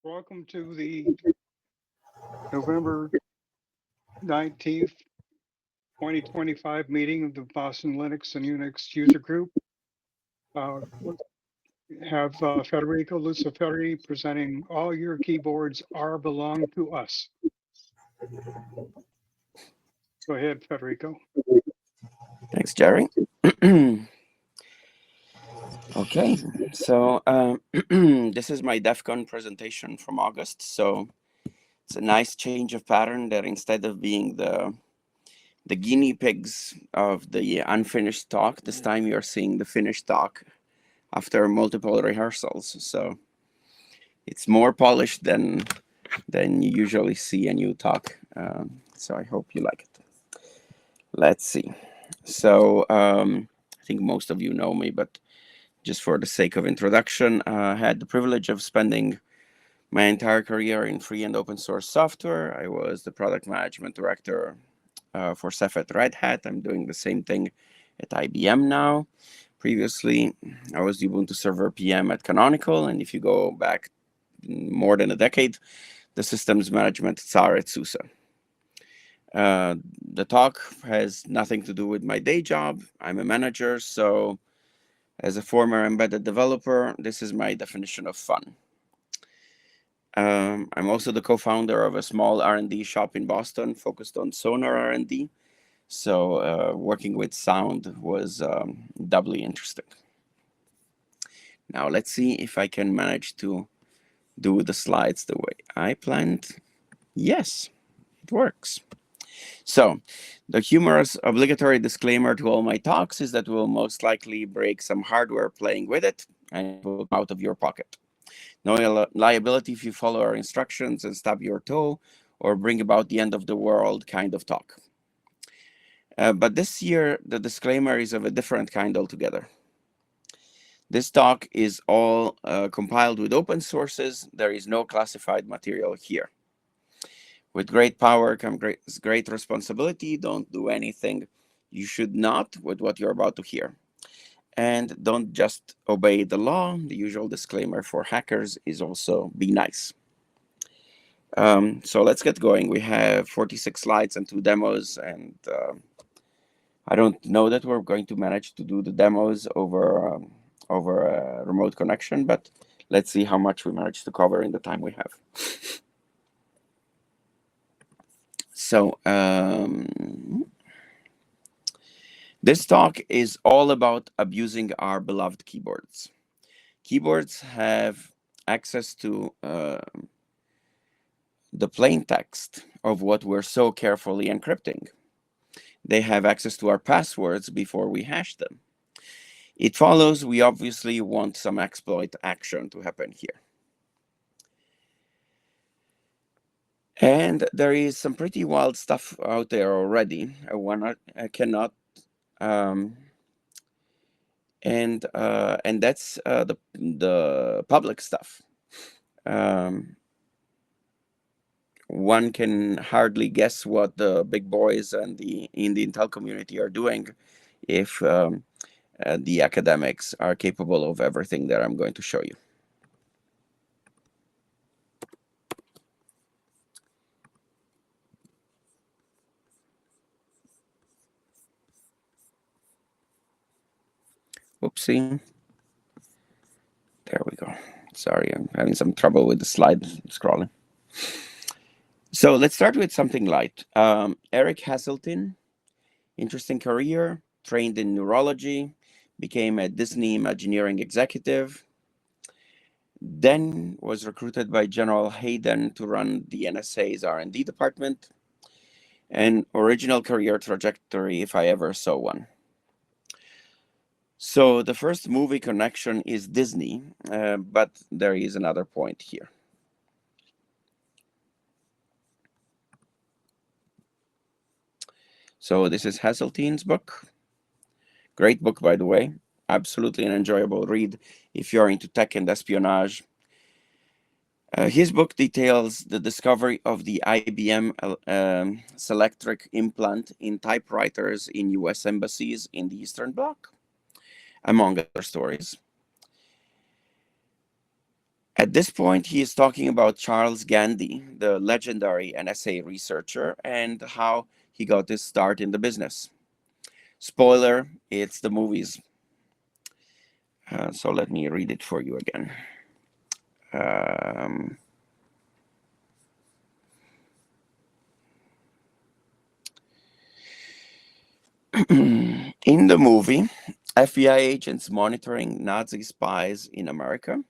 Welcome to the November 19th, 2025 meeting of the Boston Linux and Unix user group. We have Federico Luciferi presenting all your keyboards are belong to us. Go ahead, Federico. Thanks, Jerry. Okay, so this is my DEF CON presentation from August. So it's a nice change of pattern that instead of being the guinea pigs of the unfinished talk, this time you're seeing the finished talk after multiple rehearsals. So it's more polished than you usually see a new talk. So I hope you like it. Let's see. So I think most of you know me, but just for the sake of introduction, I had the privilege of spending my entire career in free and open source software. I was the product management director for Ceph at Red Hat. I'm doing the same thing at IBM now. Previously, I was the Ubuntu Server PM at Canonical, and if you go back more than a decade, the systems management czar at SUSE. The talk has nothing to do with my day job. I'm a manager, so as a former embedded developer, this is my definition of fun. I'm also the co-founder of a small R&D shop in Boston focused on sonar R&D. So working with sound was doubly interesting. Now let's see if I can manage to do the slides the way I planned. Yes, it works. So the humorous obligatory disclaimer to all my talks is that we'll most likely break some hardware playing with it and it will come out of your pocket. No liability if you follow our instructions and stub your toe or bring about the end of the world kind of talk. But this year, the disclaimer is of a different kind altogether. This talk is all compiled with open sources. There is no classified material here. With great power comes great responsibility. Don't do anything you should not with what you're about to hear. And don't just obey the law. The usual disclaimer for hackers is also be nice. So let's get going. We have 46 slides and 2 demos, and I don't know that we're going to manage to do the demos over a remote connection, but let's see how much we manage to cover in the time we have. So this talk is all about abusing our beloved keyboards. Keyboards have access to the plain text of what we're so carefully encrypting. They have access to our passwords before we hash them. It follows we obviously want some exploit action to happen here. And there is some pretty wild stuff out there already. I cannot, and that's the public stuff. One can hardly guess what the big boys and in the Intel community are doing if the academics are capable of everything that I'm going to show you. Whoopsie. There we go. Sorry, I'm having some trouble with the slide scrolling. So let's start with something light. Eric Hasseltine, interesting career, trained in neurology, became a Disney Imagineering executive, then was recruited by General Hayden to run the NSA's R&D department. An original career trajectory if I ever saw one. So the first movie connection is Disney, but there is another point here. So this is Hasseltine's book. Great book, by the way. Absolutely an enjoyable read if you're into tech and espionage. His book details the discovery of the IBM Selectric implant in typewriters in US embassies in the Eastern Bloc, among other stories. At this point, he is talking about Charles Gandhi, the legendary NSA researcher, and how he got his start in the business. Spoiler, it's the movies. So let me read it for you again. Um, in the movie, FBI agents monitoring Nazi spies in America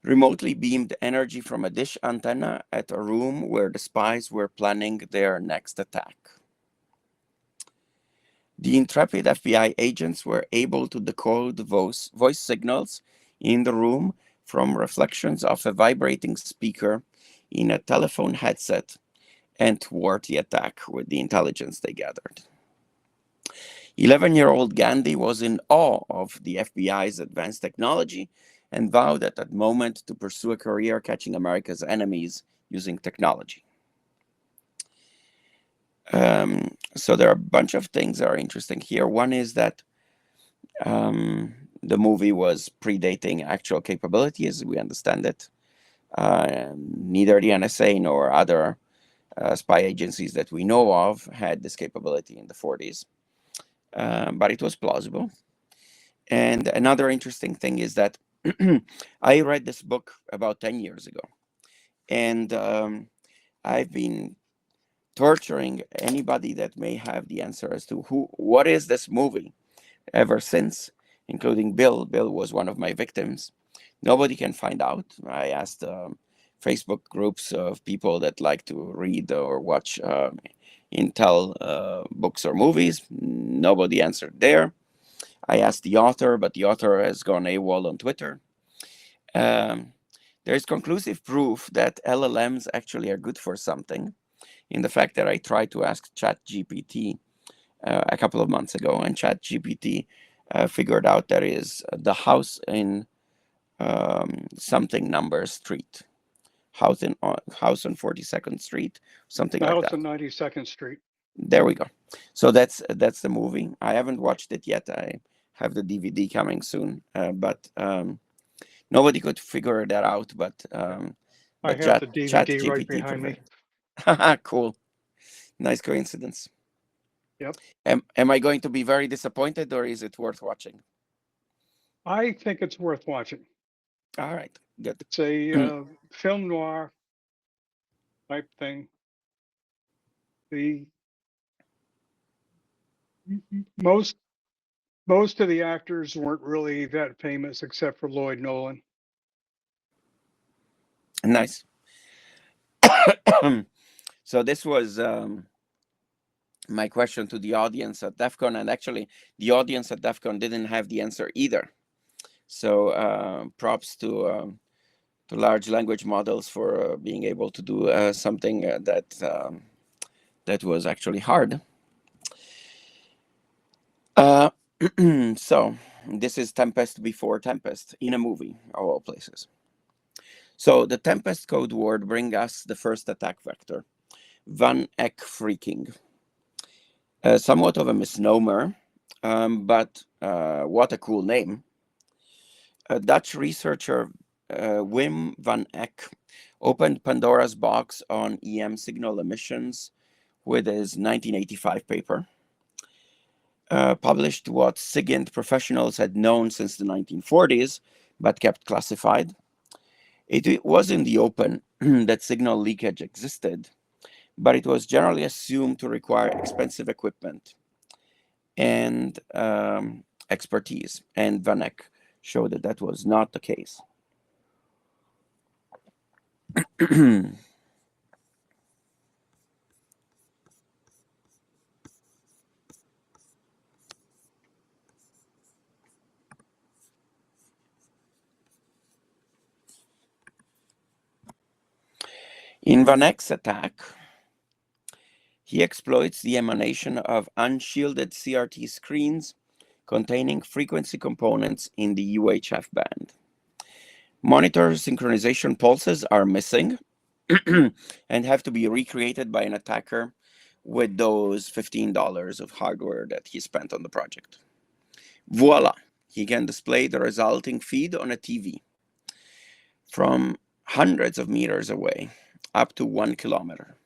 remotely beamed energy from a dish antenna at a room where the spies were planning their next attack. The intrepid FBI agents were able to decode voice signals in the room from reflections of a vibrating speaker in a telephone headset and thwart the attack with the intelligence they gathered. 11-year-old Gandhi was in awe of the FBI's advanced technology and vowed at that moment to pursue a career catching America's enemies using technology. So there are a bunch of things that are interesting here. One is that the movie was predating actual capability as we understand it. Neither the NSA nor other spy agencies that we know of had this capability in the 40s, but it was plausible. And another interesting thing is that I read this book about 10 years ago, and I've been torturing anybody that may have the answer as to what is this movie ever since, including Bill. Bill was one of my victims. Nobody can find out. I asked Facebook groups of people that like to read or watch Intel books or movies. Nobody answered there. I asked the author, but the author has gone AWOL on Twitter. There's conclusive proof that LLMs actually are good for something in the fact that I tried to ask ChatGPT a couple of months ago, and ChatGPT figured out there is the house in something number street, house on 42nd Street, something The like house that. on 92nd Street. There we go. So that's the movie. I haven't watched it yet. I have the DVD coming soon, but nobody could figure that out. But I have the DVD right ChatGPT behind me. Cool, nice coincidence. Yep. Am I going to be very disappointed, or is it worth watching? I think it's worth watching. All right, good. It's a film noir type thing. The most of the actors weren't really that famous except for Lloyd Nolan. Nice. So this was my question to the audience at DEF CON, and actually the audience at DEF CON didn't have the answer either. So props to large language models for being able to do something that was actually hard. So this is Tempest before Tempest in a movie, of all places. So the Tempest code word brings us the first attack vector, Van Eck freaking. Somewhat of a misnomer, but what a cool name. A Dutch researcher, Wim van Eck, opened Pandora's box on EM signal emissions with his 1985 paper. Published what SIGINT professionals had known since the 1940s, but kept classified. It was in the open that signal leakage existed, but it was generally assumed to require expensive equipment and expertise. And Van Eck showed that that was not the case. In Van Eck's attack, he exploits the emanation of unshielded CRT screens containing frequency components in the UHF band. Monitor synchronization pulses are missing and have to be recreated by an attacker with those $15 of hardware that he spent on the project. Voila! He can display the resulting feed on a TV. from hundreds of meters away up to 1 kilometer.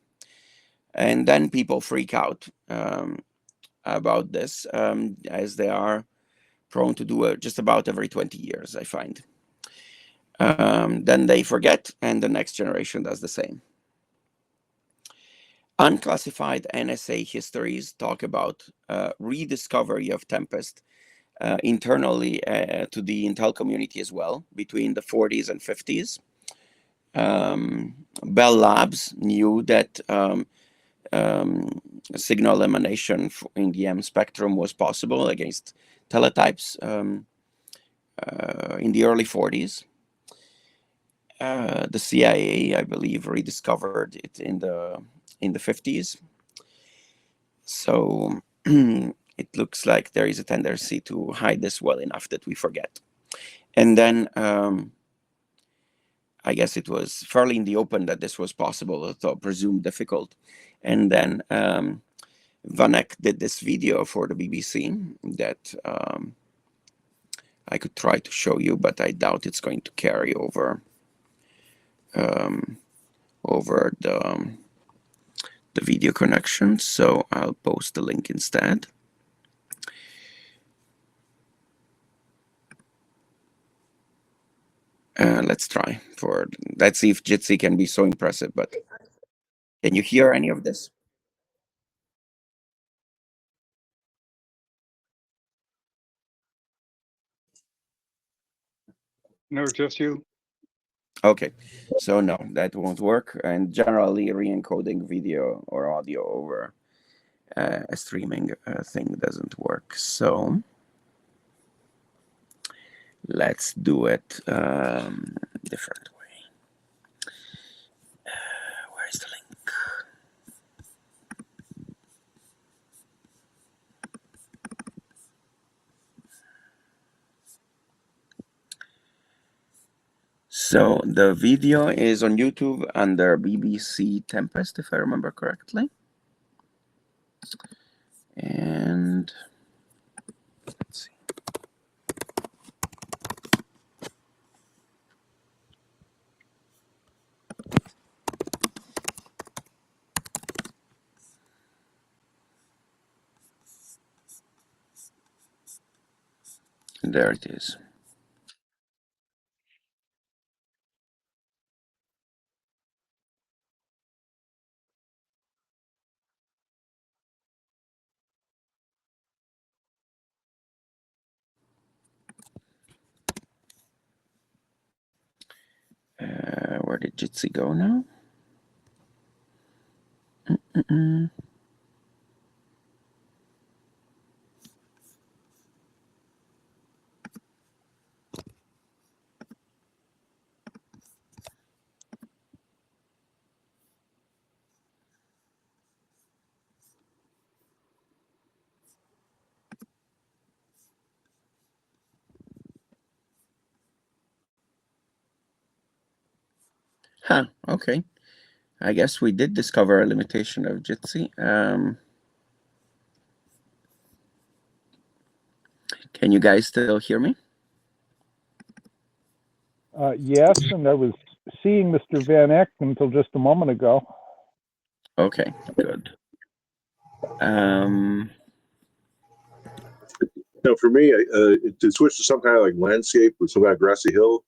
And then people freak out about this, as they are prone to do it just about every 20 years, I find. Then they forget, and the next generation does the same. Unclassified NSA histories talk about rediscovery of Tempest internally to the Intel community as well, between the 40s and 50s. Bell Labs knew that signal elimination in the M spectrum was possible against teletypes in the early 40s. The CIA, I believe, rediscovered it in the 50s. So it looks like there is a tendency to hide this well enough that we forget. And then I guess it was fairly in the open that this was possible, although presumed difficult. And then Van Eck did this video for the BBC that I could try to show you, but I doubt it's going to carry over over the video connection. So I'll post the link instead. Let's try let's see if Jitsi can be so impressive. But can you hear any of this? No, just you. Okay, so no, that won't work. And generally, re-encoding video or audio over a streaming thing doesn't work. So let's do it different way. Where's the link? So the video is on YouTube under BBC Tempest, if I remember correctly. And let's see. There it is. Where did Jitsi go now? Huh, okay. I guess we did discover a limitation of Jitsi. Can you guys still hear me? Yes, and I was seeing Mr. Van Eck until just a moment ago. Okay, good. Now, for me, to switch to some kind of like landscape with some kind of grassy hill,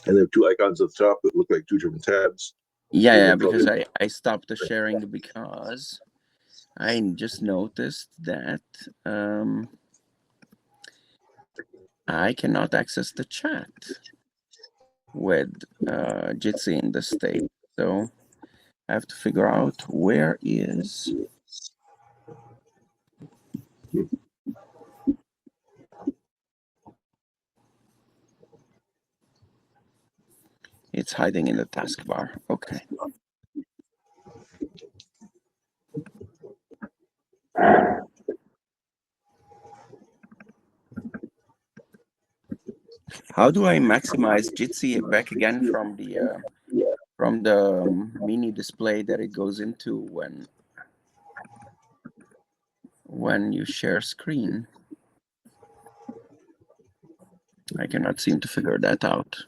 and they have two icons at the top that look like two different tabs. Yeah, because I stopped the sharing because I just noticed that I cannot access the chat with Jitsi in the state. So I have to figure out where is. It's hiding in the taskbar. Okay. How do I maximize Jitsi back again from the mini display that it goes into when you share screen? I cannot seem to figure that out.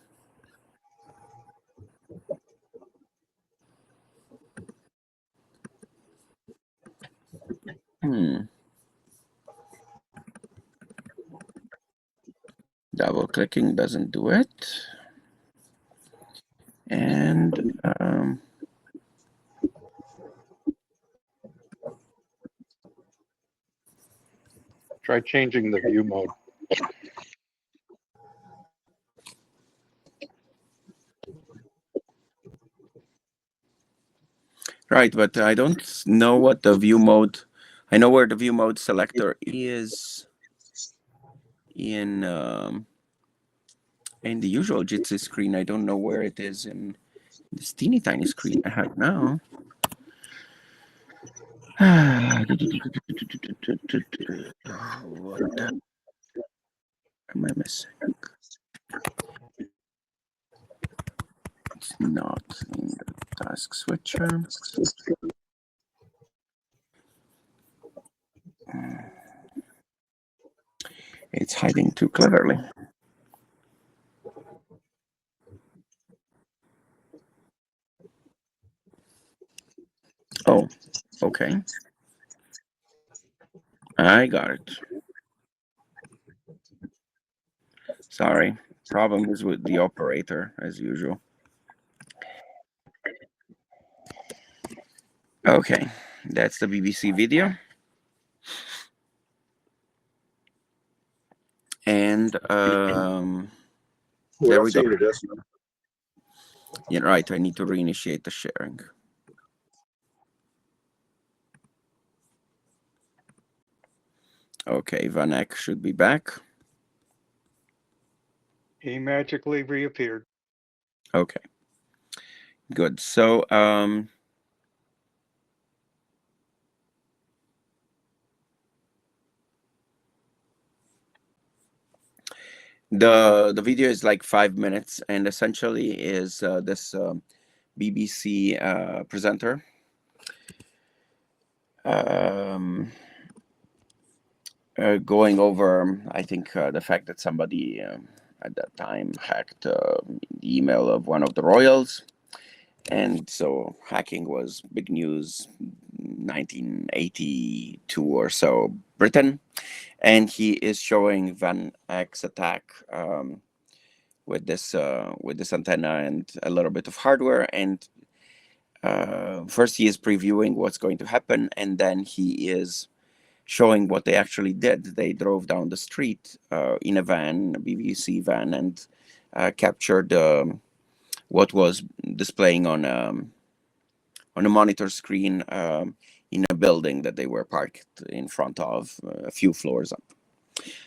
Double clicking doesn't do it. And Try changing the view mode. right, but I don't know what the view mode. I know where the view mode selector is in the usual Jitsi screen. I don't know where it is in this teeny tiny screen I have now. What am I missing? It's not in the task switcher. It's hiding too cleverly. Oh, okay. I got it. Sorry. Problem is with the operator, as usual. Okay, that's the BBC video. And there we go. Yeah, right. I need to reinitiate the sharing. Okay, Van Eck should be back. He magically reappeared. Okay, good. So the video is like 5 minutes, and essentially is this BBC presenter going over, I think, the fact that somebody at that time hacked the email of one of the royals. And so hacking was big news, 1982 or so, Britain. And he is showing Van Eck's attack with this antenna and a little bit of hardware. And first he is previewing what's going to happen, and then he is showing what they actually did. They drove down the street in a van, a BBC van, and captured what was displaying on a monitor screen in a building that they were parked in front of, a few floors up.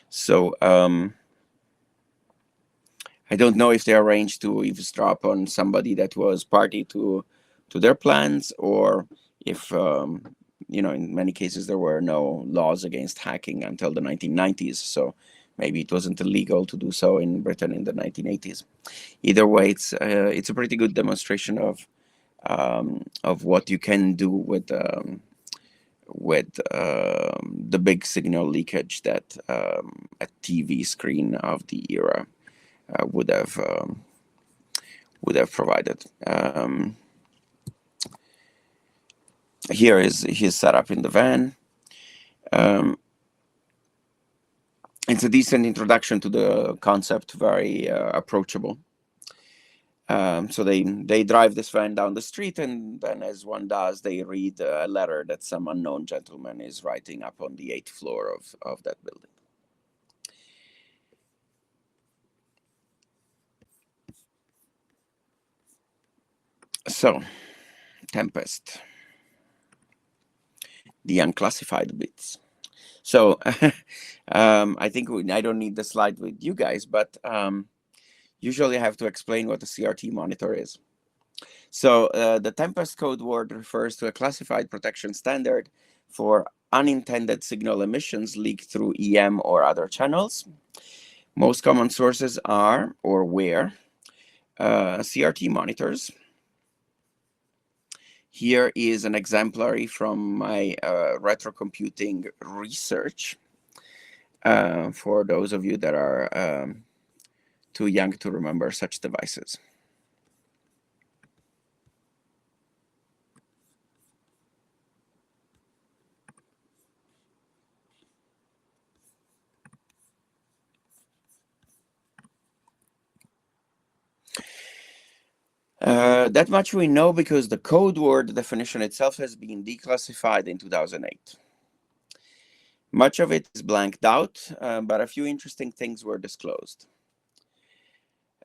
So I don't know if they arranged to eavesdrop on somebody that was party to their plans, or if in many cases there were no laws against hacking until the 1990s. So maybe it wasn't illegal to do so in Britain in the 1980s. Either way, it's a pretty good demonstration of what you can do with the big signal leakage that a TV screen of the era would have provided. Here is his setup in the van. It's a decent introduction to the concept, very approachable. So they drive this van down the street, and then, as one does, they read a letter that some unknown gentleman is writing up on the 8th floor of that building. So, Tempest, the unclassified bits. So, I think I don't need the slide with you guys, but usually I have to explain what a CRT monitor is. So the Tempest code word refers to a classified protection standard for unintended signal emissions leaked through EM or other channels. Most common sources are, or were, CRT monitors. Here is an exemplary from my retrocomputing research for those of you that are too young to remember such devices. That much we know because the code word definition itself has been declassified in 2008. Much of it is blanked out, but a few interesting things were disclosed.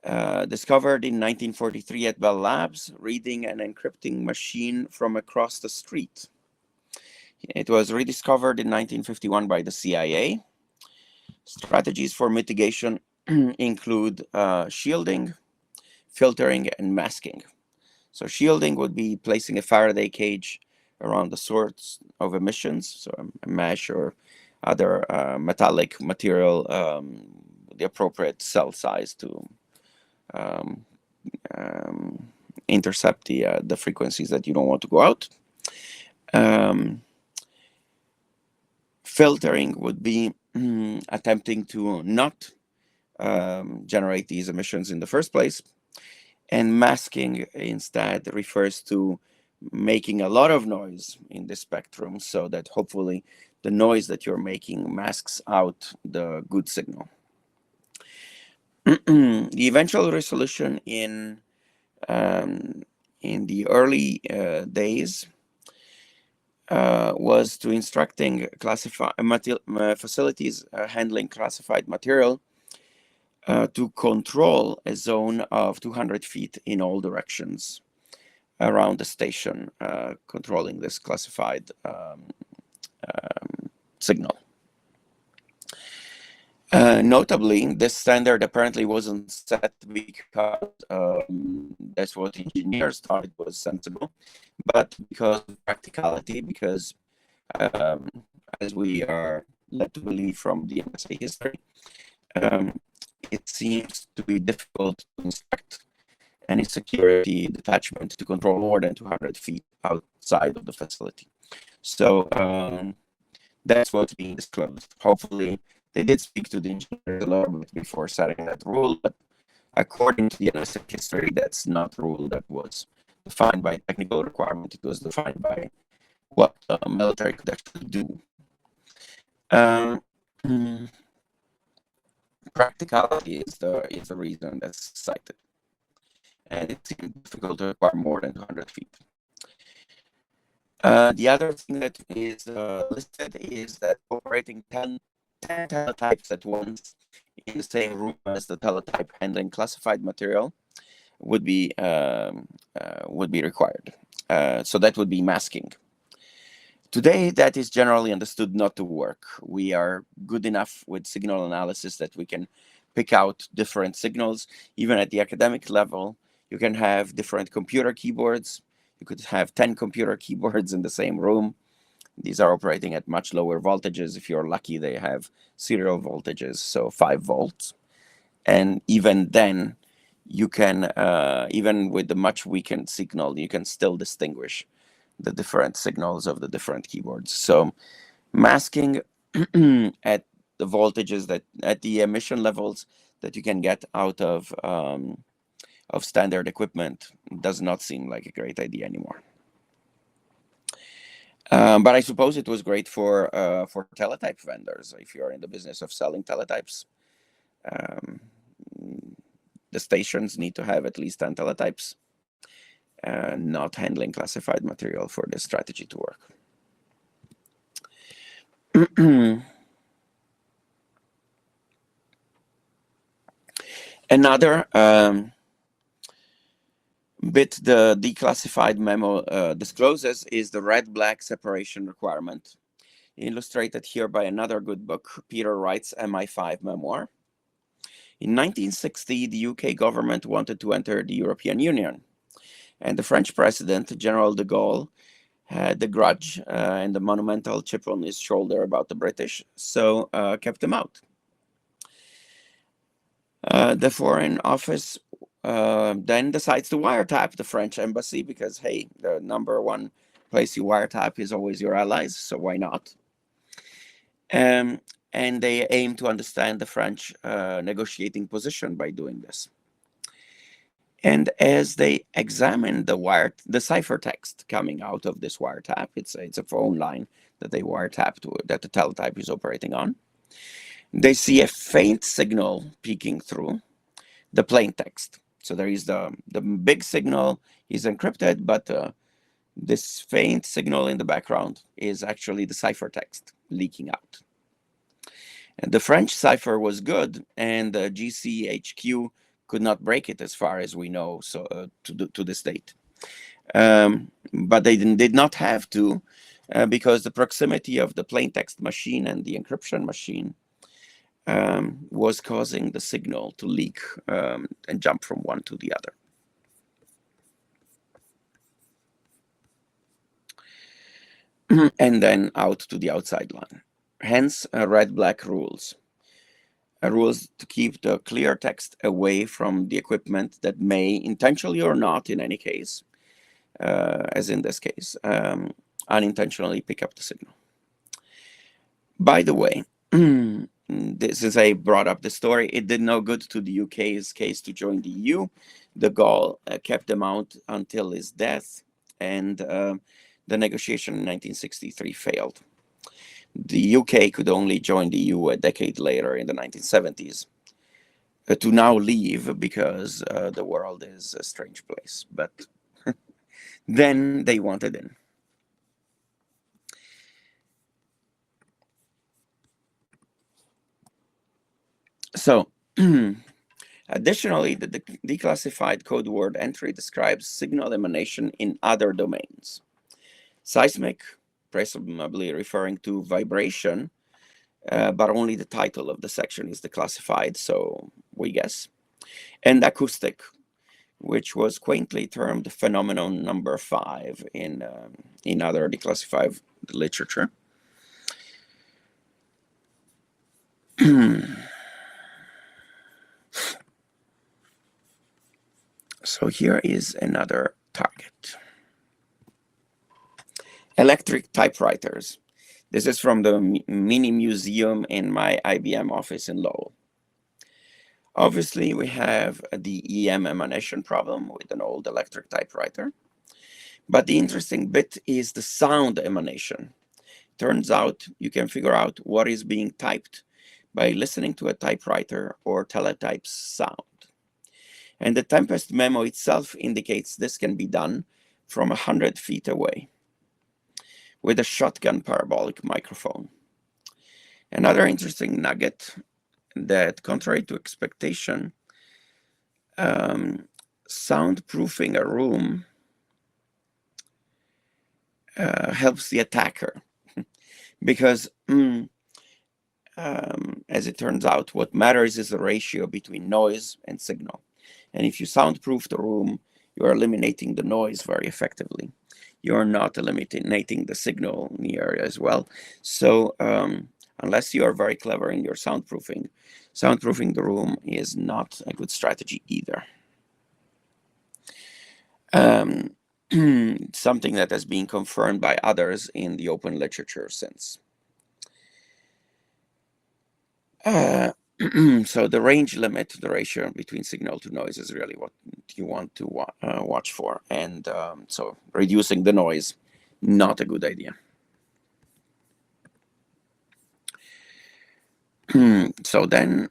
Discovered in 1943 at Bell Labs, reading an encrypting machine from across the street. It was rediscovered in 1951 by the CIA. Strategies for mitigation include shielding, filtering, and masking. So shielding would be placing a Faraday cage around the source of emissions, so a mesh or other metallic material, the appropriate cell size to intercept the frequencies that you don't want to go out. Filtering would be attempting to not generate these emissions in the first place. And masking instead refers to making a lot of noise in the spectrum so that hopefully the noise that you're making masks out the good signal. The eventual resolution in the early days was to instructing facilities handling classified material to control a zone of 200 feet in all directions around the station, controlling this classified signal. Notably, this standard apparently wasn't set because that's what engineers thought it was sensible, but because of practicality, because as we are led to believe from the NSA history, it seems to be difficult to inspect any security detachment to control more than 200 feet outside of the facility. So that's what's being disclosed. Hopefully, they did speak to the engineers a little bit before setting that rule, but according to the NSA history, that's not a rule that was defined by technical requirement. It was defined by what the military could actually do. Practicality is the reason that's cited, and it seems difficult to acquire more than 200 feet. The other thing that is listed is that operating 10 teletypes at once in the same room as the teletype handling classified material would be required. So that would be masking. Today, that is generally understood not to work. We are good enough with signal analysis that we can pick out different signals. Even at the academic level, you can have different computer keyboards. You could have 10 computer keyboards in the same room. These are operating at much lower voltages. If you're lucky, they have serial voltages, so 5 volts. And even then, you can, even with the much weakened signal, you can still distinguish the different signals of the different keyboards. So masking at the voltages at the emission levels that you can get out of standard equipment does not seem like a great idea anymore. But I suppose it was great for teletype vendors. If you're in the business of selling teletypes, the stations need to have at least 10 teletypes, not handling classified material for this strategy to work. Another bit the declassified memo discloses is the red-black separation requirement, illustrated here by another good book, Peter Wright's MI5 memoir. In 1960, the UK government wanted to enter the European Union, and the French president, General de Gaulle, had the grudge and the monumental chip on his shoulder about the British, so kept him out. The Foreign Office then decides to wiretap the French embassy because, hey, the number one place you wiretap is always your allies, so why not? And they aim to understand the French negotiating position by doing this. And as they examine the ciphertext coming out of this wiretap, it's a phone line that they wiretap to, that the teletype is operating on. They see a faint signal peeking through the plaintext. So there is the big signal is encrypted, but this faint signal in the background is actually the ciphertext leaking out. And the French cipher was good, and the GCHQ could not break it as far as we know, so to this date. But they did not have to, because the proximity of the plaintext machine and the encryption machine was causing the signal to leak and jump from one to the other. And then out to the outside line. Hence, red-black rules. Rules to keep the clear text away from the equipment that may, intentionally or not in any case, as in this case, unintentionally pick up the signal. By the way, since I brought up the story, it did no good to the UK's case to join the EU. De Gaulle kept them out until his death, and the negotiation in 1963 failed. The UK could only join the EU a decade later in the 1970s to now leave because the world is a strange place. But then they wanted in. So, additionally, the declassified code word entry describes signal emanation in other domains. Seismic, presumably referring to vibration, but only the title of the section is declassified, so we guess. And acoustic, which was quaintly termed phenomenon number 5 in other declassified literature. So here is another target. Electric typewriters. This is from the mini museum in my IBM office in Lowell. Obviously, we have the EM emanation problem with an old electric typewriter. But the interesting bit is the sound emanation. Turns out you can figure out what is being typed by listening to a typewriter or teletype's sound. And the Tempest memo itself indicates this can be done from 100 feet away with a shotgun parabolic microphone. Another interesting nugget that, contrary to expectation, soundproofing a room helps the attacker because, as it turns out, what matters is the ratio between noise and signal. And if you soundproof the room, you are eliminating the noise very effectively. You're not eliminating the signal in the area as well. So unless you are very clever in your soundproofing the room is not a good strategy either. Something that has been confirmed by others in the open literature since. So the range limit, the ratio between signal to noise, is really what you want to watch for. And so reducing the noise, not a good idea. So then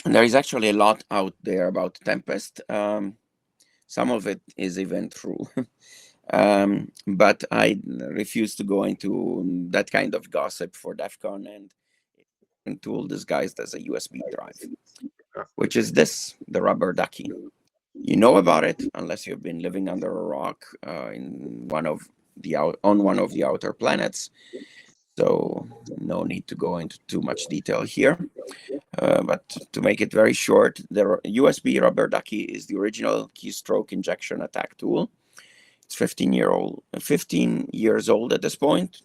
there is actually a lot out there about Tempest. Some of it is even true. But I refuse to go into that kind of gossip for DEF CON and tool disguised as a USB drive, which is this, the rubber ducky. You know about it unless you've been living under a rock on one of the outer planets. So no need to go into too much detail here. But to make it very short, the USB rubber ducky is the original keystroke injection attack tool. It's 15 years old at this point,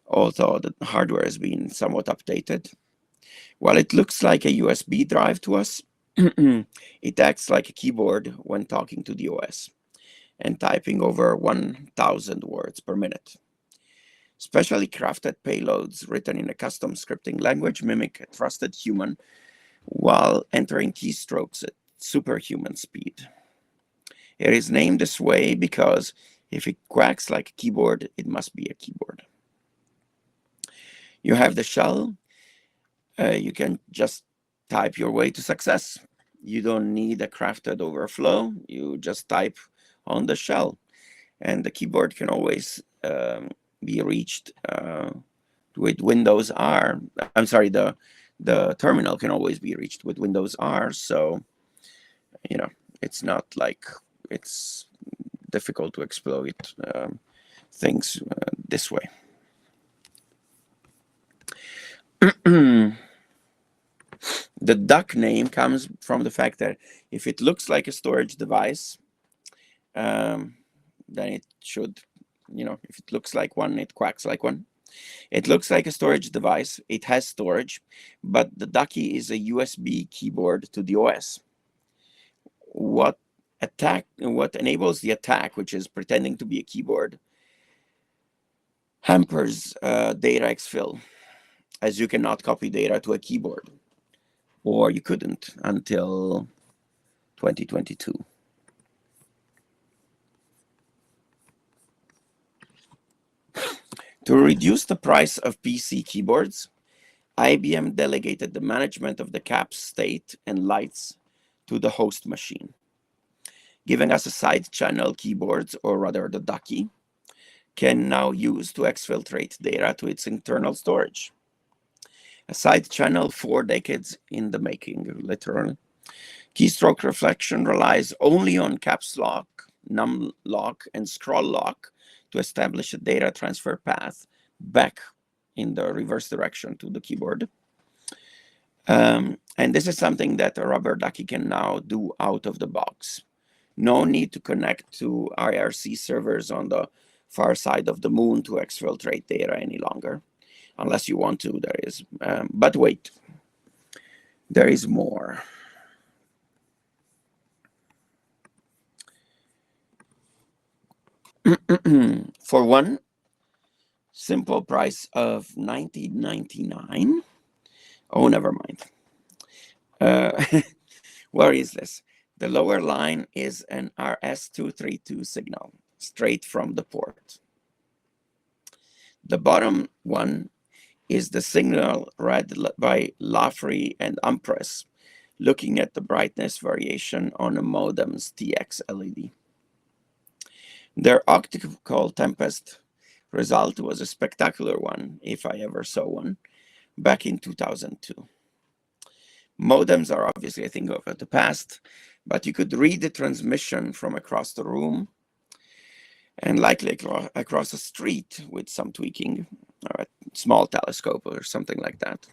although the hardware has been somewhat updated. While it looks like a USB drive to us, it acts like a keyboard when talking to the OS and typing over 1,000 words per minute. Specially crafted payloads written in a custom scripting language mimic a trusted human while entering keystrokes at superhuman speed. It is named this way because if it quacks like a keyboard, it must be a keyboard. You have the shell. You can just type your way to success. You don't need a crafted overflow. You just type on the shell, and the keyboard can always be reached with Windows R. I'm sorry, the terminal can always be reached with Windows R. So, you know, it's not like it's difficult to exploit things this way. The duck name comes from the fact that if it looks like a storage device, then it should, you know, if it looks like one, it quacks like one. It looks like a storage device. It has storage, but the ducky is a USB keyboard to the OS. What enables the attack, which is pretending to be a keyboard, hampers data exfil, as you cannot copy data to a keyboard, or you couldn't until 2022. To reduce the price of PC keyboards, IBM delegated the management of the caps, state, and lights to the host machine, giving us a side channel keyboards, or rather the ducky, can now use to exfiltrate data to its internal storage. A side channel 4 decades in the making, literally. Keystroke reflection relies only on caps lock, num lock, and scroll lock to establish a data transfer path back in the reverse direction to the keyboard. And this is something that a rubber ducky can now do out of the box. No need to connect to IRC servers on the far side of the moon to exfiltrate data any longer. Unless you want to, there is. But wait, there is more. For one simple price of $19.99. Oh, never mind. Where is this? The lower line is an RS-232 signal, straight from the port. The bottom one is the signal read by Lafrey and Umpress, looking at the brightness variation on a modem's TX LED. Their optical tempest result was a spectacular one, if I ever saw one, back in 2002. Modems are obviously a thing of the past, but you could read the transmission from across the room and likely across the street with some tweaking, or a small telescope or something like that.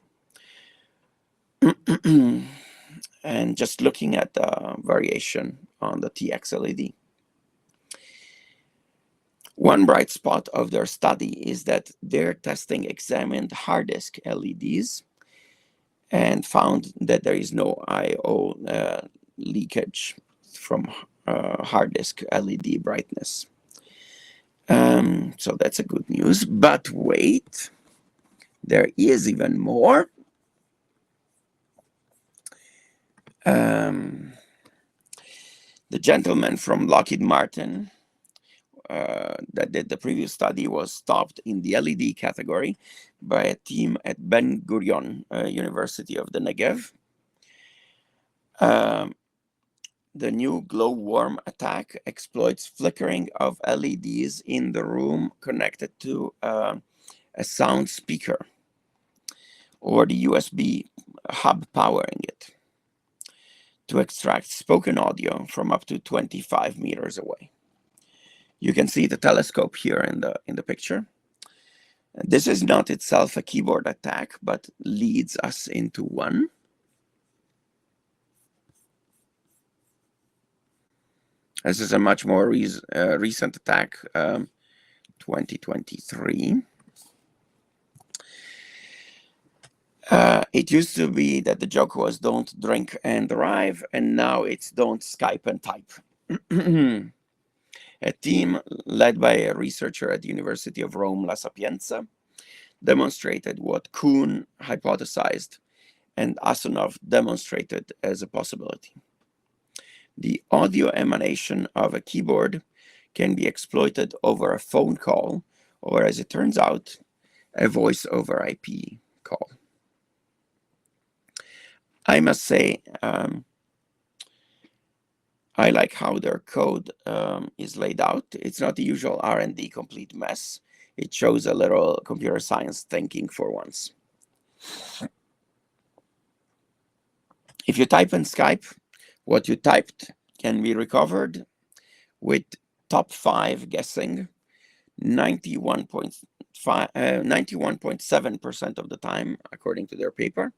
And just looking at the variation on the TX LED. One bright spot of their study is that their testing examined hard disk LEDs and found that there is no I/O leakage from hard disk LED brightness. So that's a good news. But wait, there is even more. The gentleman from Lockheed Martin that did the previous study was stopped in the LED category by a team at Ben Gurion University of the Negev. The new glowworm attack exploits flickering of LEDs in the room connected to a sound speaker or the USB hub powering it to extract spoken audio from up to 25 meters away. You can see the telescope here in the picture. This is not itself a keyboard attack, but leads us into one. This is a much more recent attack, 2023. It used to be that the joke was don't drink and drive, and now it's don't Skype and type. A team led by a researcher at the University of Rome La Sapienza demonstrated what Kuhn hypothesized and Asunov demonstrated as a possibility. The audio emanation of a keyboard can be exploited over a phone call, or as it turns out, a voice over IP call. I must say, I like how their code is laid out. It's not the usual R&D complete mess. It shows a little computer science thinking for once. If you type in Skype, what you typed can be recovered with top 5 guessing 91.7% of the time, according to their paper.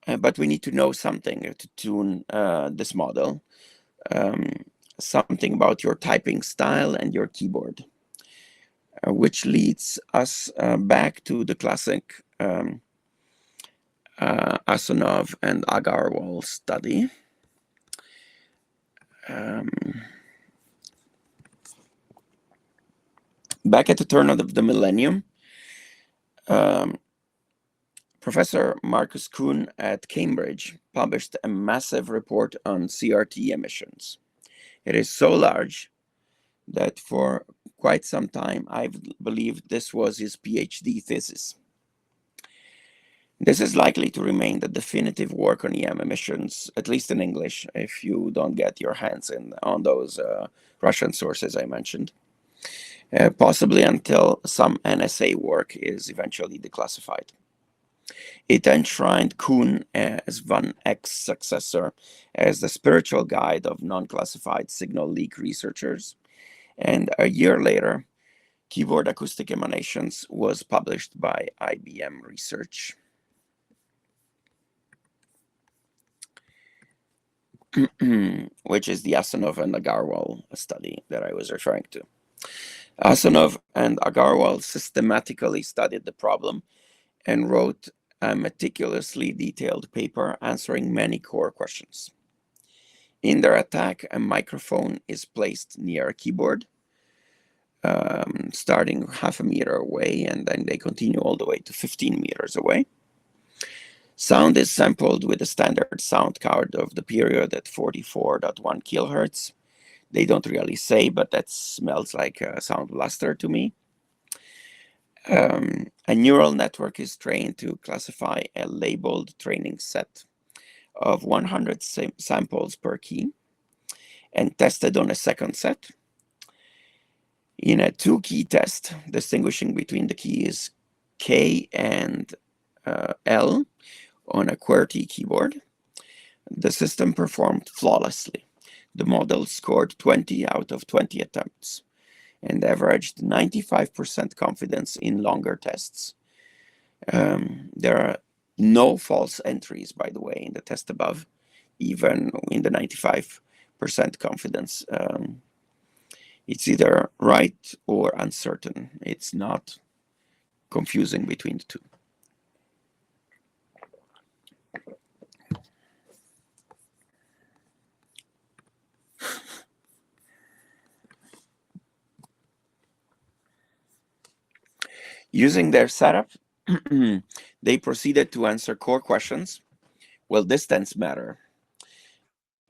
But we need to know something to tune this model, something about your typing style and your keyboard, which leads us back to the classic Asonov and Agarwal study. Back at the turn of the millennium, Professor Marcus Kuhn at Cambridge published a massive report on CRT emissions. It is so large that for quite some time I believed this was his PhD thesis. This is likely to remain the definitive work on EM emissions, at least in English, if you don't get your hands on those Russian sources I mentioned, possibly until some NSA work is eventually declassified. It enshrined Kuhn as Van Eck's successor as the spiritual guide of non-classified signal leak researchers, and a year later, Keyboard Acoustic Emanations was published by IBM Research. Which is the Asonov and Agarwal study that I was referring to. Asonov and Agarwal systematically studied the problem and wrote a meticulously detailed paper answering many core questions. In their attack, a microphone is placed near a keyboard, starting half a meter away, and then they continue all the way to 15 meters away. Sound is sampled with a standard sound card of the period at 44.1 kilohertz. They don't really say, but that smells like a sound blaster to me. A neural network is trained to classify a labeled training set of 100 samples per key and tested on a second set. In a 2-key test, distinguishing between the keys K and L on a QWERTY keyboard, the system performed flawlessly. The model scored 20 out of 20 attempts and averaged 95% confidence in longer tests. There are no false entries, by the way, in the test above, even in the 95% confidence. It's either right or uncertain. It's not confusing between the two. Using their setup, they proceeded to answer core questions. Will distance matter?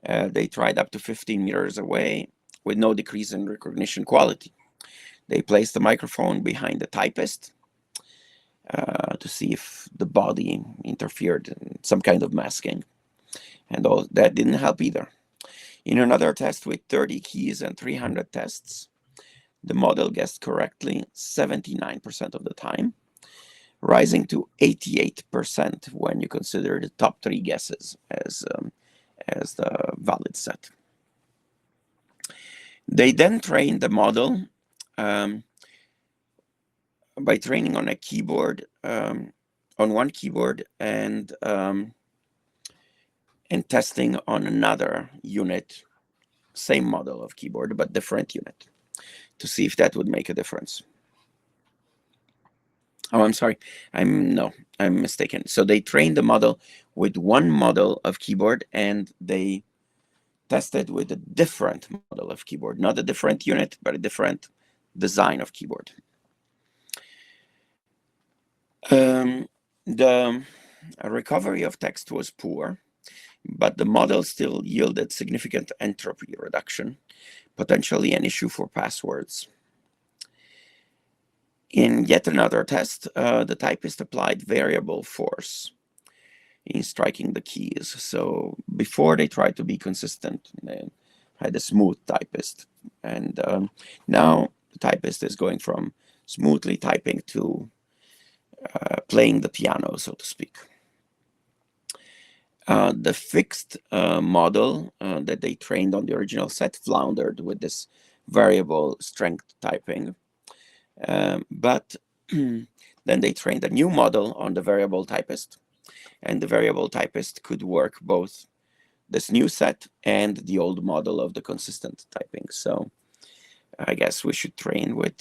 They tried up to 15 meters away with no decrease in recognition quality. They placed the microphone behind the typist to see if the body interfered in some kind of masking. And that didn't help either. In another test with 30 keys and 300 tests, the model guessed correctly 79% of the time, rising to 88% when you consider the top 3 guesses as the valid set. They then trained the model by training on a keyboard, on one keyboard, and testing on another unit, same model of keyboard, but different unit, to see if that would make a difference. Oh, I'm sorry. I'm mistaken. So they trained the model with one model of keyboard, and they tested with a different model of keyboard, not a different unit, but a different design of keyboard. The recovery of text was poor, but the model still yielded significant entropy reduction, potentially an issue for passwords. In yet another test, the typist applied variable force in striking the keys. So before they tried to be consistent, they had a smooth typist. And now the typist is going from smoothly typing to playing the piano, so to speak. The fixed model that they trained on the original set floundered with this variable strength typing. But then they trained a new model on the variable typist, and the variable typist could work both this new set and the old model of the consistent typing. So I guess we should train with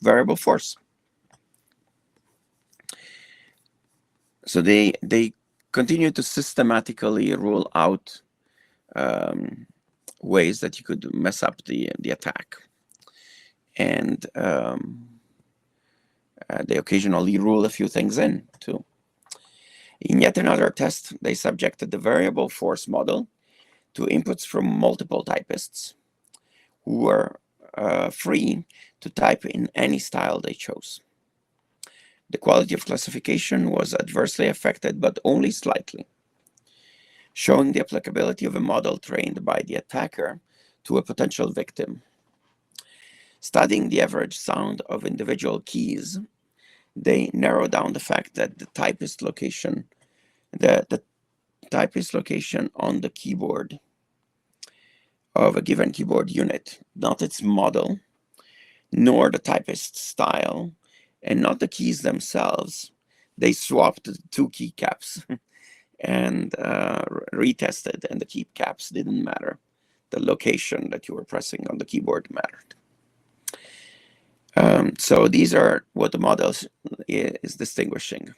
variable force. So they continue to systematically rule out ways that you could mess up the attack. And they occasionally rule a few things in too. In yet another test, they subjected the variable force model to inputs from multiple typists who were free to type in any style they chose. The quality of classification was adversely affected, but only slightly, showing the applicability of a model trained by the attacker to a potential victim. Studying the average sound of individual keys, they narrow down the fact that the typist location on the keyboard of a given keyboard unit, not its model, nor the typist style, and not the keys themselves. They swapped the two keycaps and retested, and the keycaps didn't matter. The location that you were pressing on the keyboard mattered. So these are what the model is distinguishing.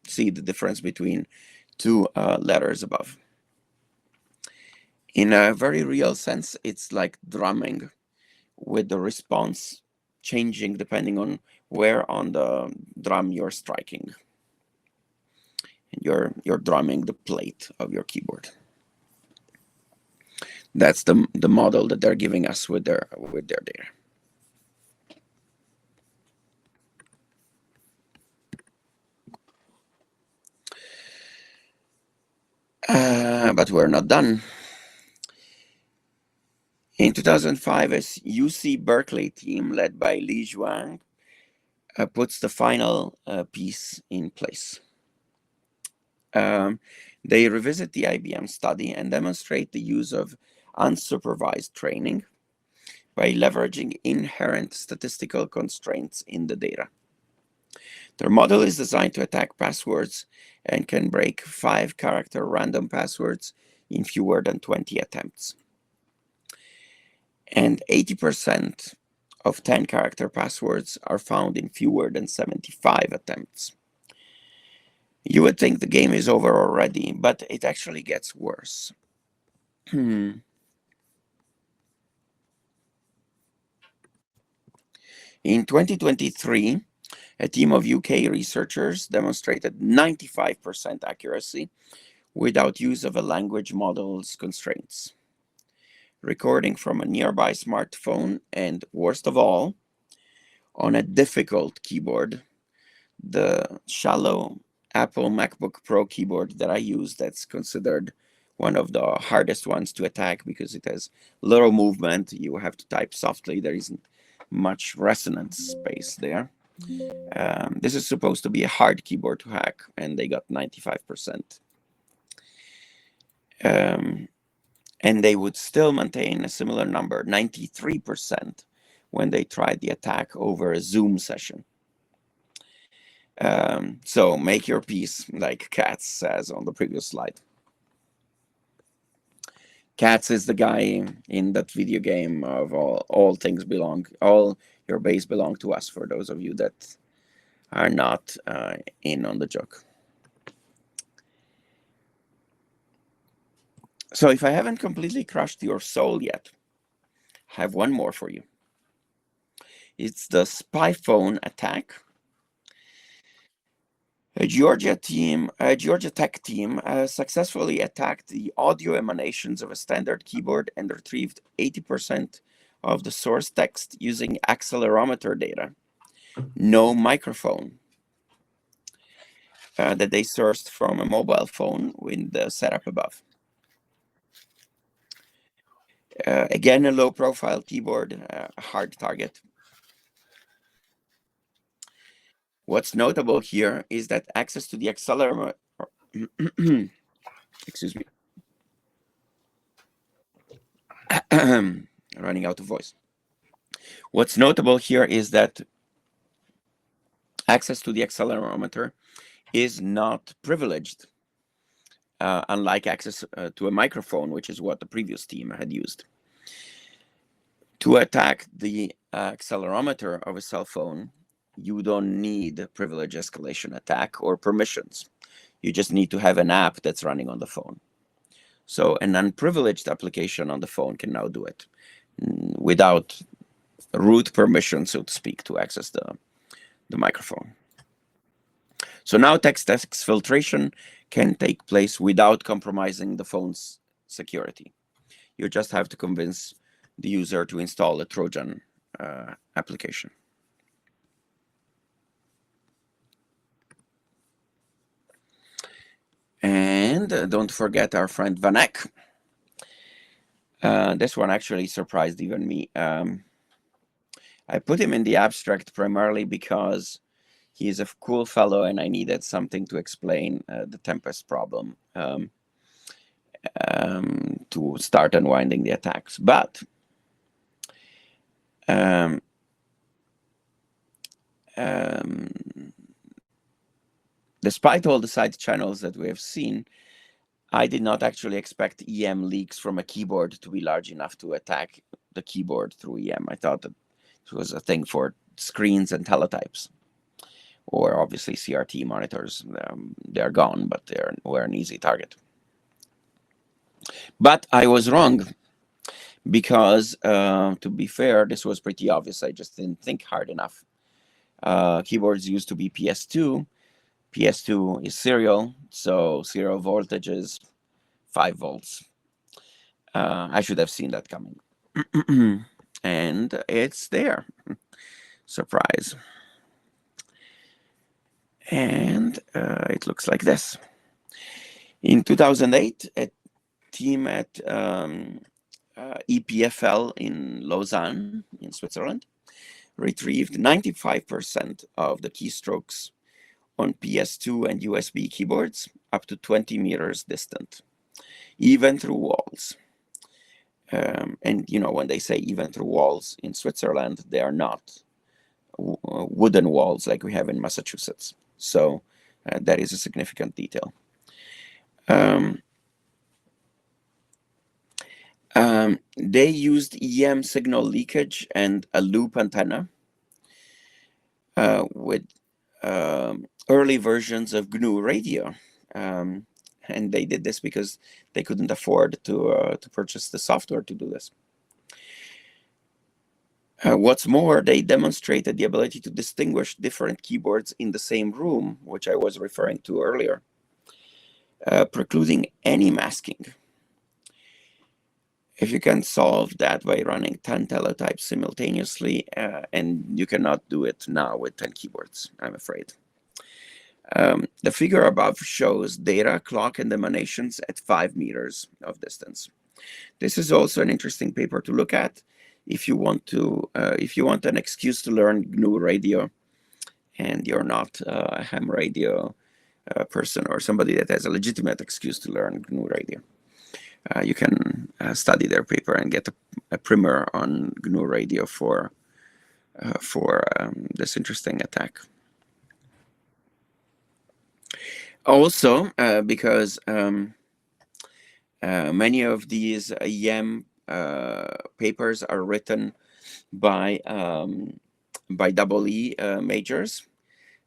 See the difference between two letters above. In a very real sense, it's like drumming, with the response changing depending on where on the drum you're striking. And you're drumming the plate of your keyboard. That's the model that they're giving us with their data. But we're not done. In 2005, a UC Berkeley team led by Li Zhuang puts the final piece in place. They revisit the IBM study and demonstrate the use of unsupervised training by leveraging inherent statistical constraints in the data. Their model is designed to attack passwords and can break 5-character random passwords in fewer than 20 attempts. And 80% of 10-character passwords are found in fewer than 75 attempts. You would think the game is over already, but it actually gets worse. In 2023, a team of UK researchers demonstrated 95% accuracy without use of a language model's constraints. Recording from a nearby smartphone, and worst of all, on a difficult keyboard, the shallow Apple MacBook Pro keyboard that I use, that's considered one of the hardest ones to attack because it has little movement. You have to type softly. There isn't much resonance space there. This is supposed to be a hard keyboard to hack, and they got 95%. And they would still maintain a similar number, 93%, when they tried the attack over a Zoom session. So make your peace, like Katz says on the previous slide. Katz is the guy in that video game of all things belong, all your base belong to us, for those of you that are not in on the joke. So if I haven't completely crushed your soul yet, I have one more for you. It's the spy phone attack. A Georgia Tech team successfully attacked the audio emanations of a standard keyboard and retrieved 80% of the source text using accelerometer data no microphone that they sourced from a mobile phone with the setup above. Again, a low-profile keyboard, a hard target. What's notable here is that access to the accelerometer, excuse me, running out of voice. What's notable here is that access to the accelerometer is not privileged, unlike access to a microphone, which is what the previous team had used. To attack the accelerometer of a cell phone, you don't need a privilege escalation attack or permissions. You just need to have an app that's running on the phone. So an unprivileged application on the phone can now do it without root permission, so to speak, to access the microphone. So now text exfiltration can take place without compromising the phone's security. You just have to convince the user to install a Trojan application. And don't forget our friend Van Eck. This one actually surprised even me. I put him in the abstract primarily because he is a cool fellow and I needed something to explain the Tempest problem to start unwinding the attacks. But despite all the side channels that we have seen, I did not actually expect EM leaks from a keyboard to be large enough to attack the keyboard through EM. I thought that it was a thing for screens and teletypes, or obviously CRT monitors. They're gone, but were an easy target. But I was wrong, because to be fair, this was pretty obvious. I just didn't think hard enough. Keyboards used to be PS2. PS2 is serial, so serial voltage is 5 volts. I should have seen that coming. And it's there. Surprise. And it looks like this. In 2008, a team at EPFL in Lausanne, in Switzerland, retrieved 95% of the keystrokes on PS2 and USB keyboards up to 20 meters distant, even through walls. And you know, when they say even through walls in Switzerland, they are not wooden walls like we have in Massachusetts. So that is a significant detail. They used EM signal leakage and a loop antenna with early versions of GNU radio. And they did this because they couldn't afford to purchase the software to do this. What's more, they demonstrated the ability to distinguish different keyboards in the same room, which I was referring to earlier, precluding any masking. If you can solve that by running 10 teletypes simultaneously, and you cannot do it now with 10 keyboards, I'm afraid. The figure above shows data, clock, and emanations at 5 meters of distance. This is also an interesting paper to look at if you want an excuse to learn GNU radio, and you're not a ham radio person or somebody that has a legitimate excuse to learn GNU radio. You can study their paper and get a primer on GNU radio for this interesting attack. Also, because many of these EM papers are written by EE majors,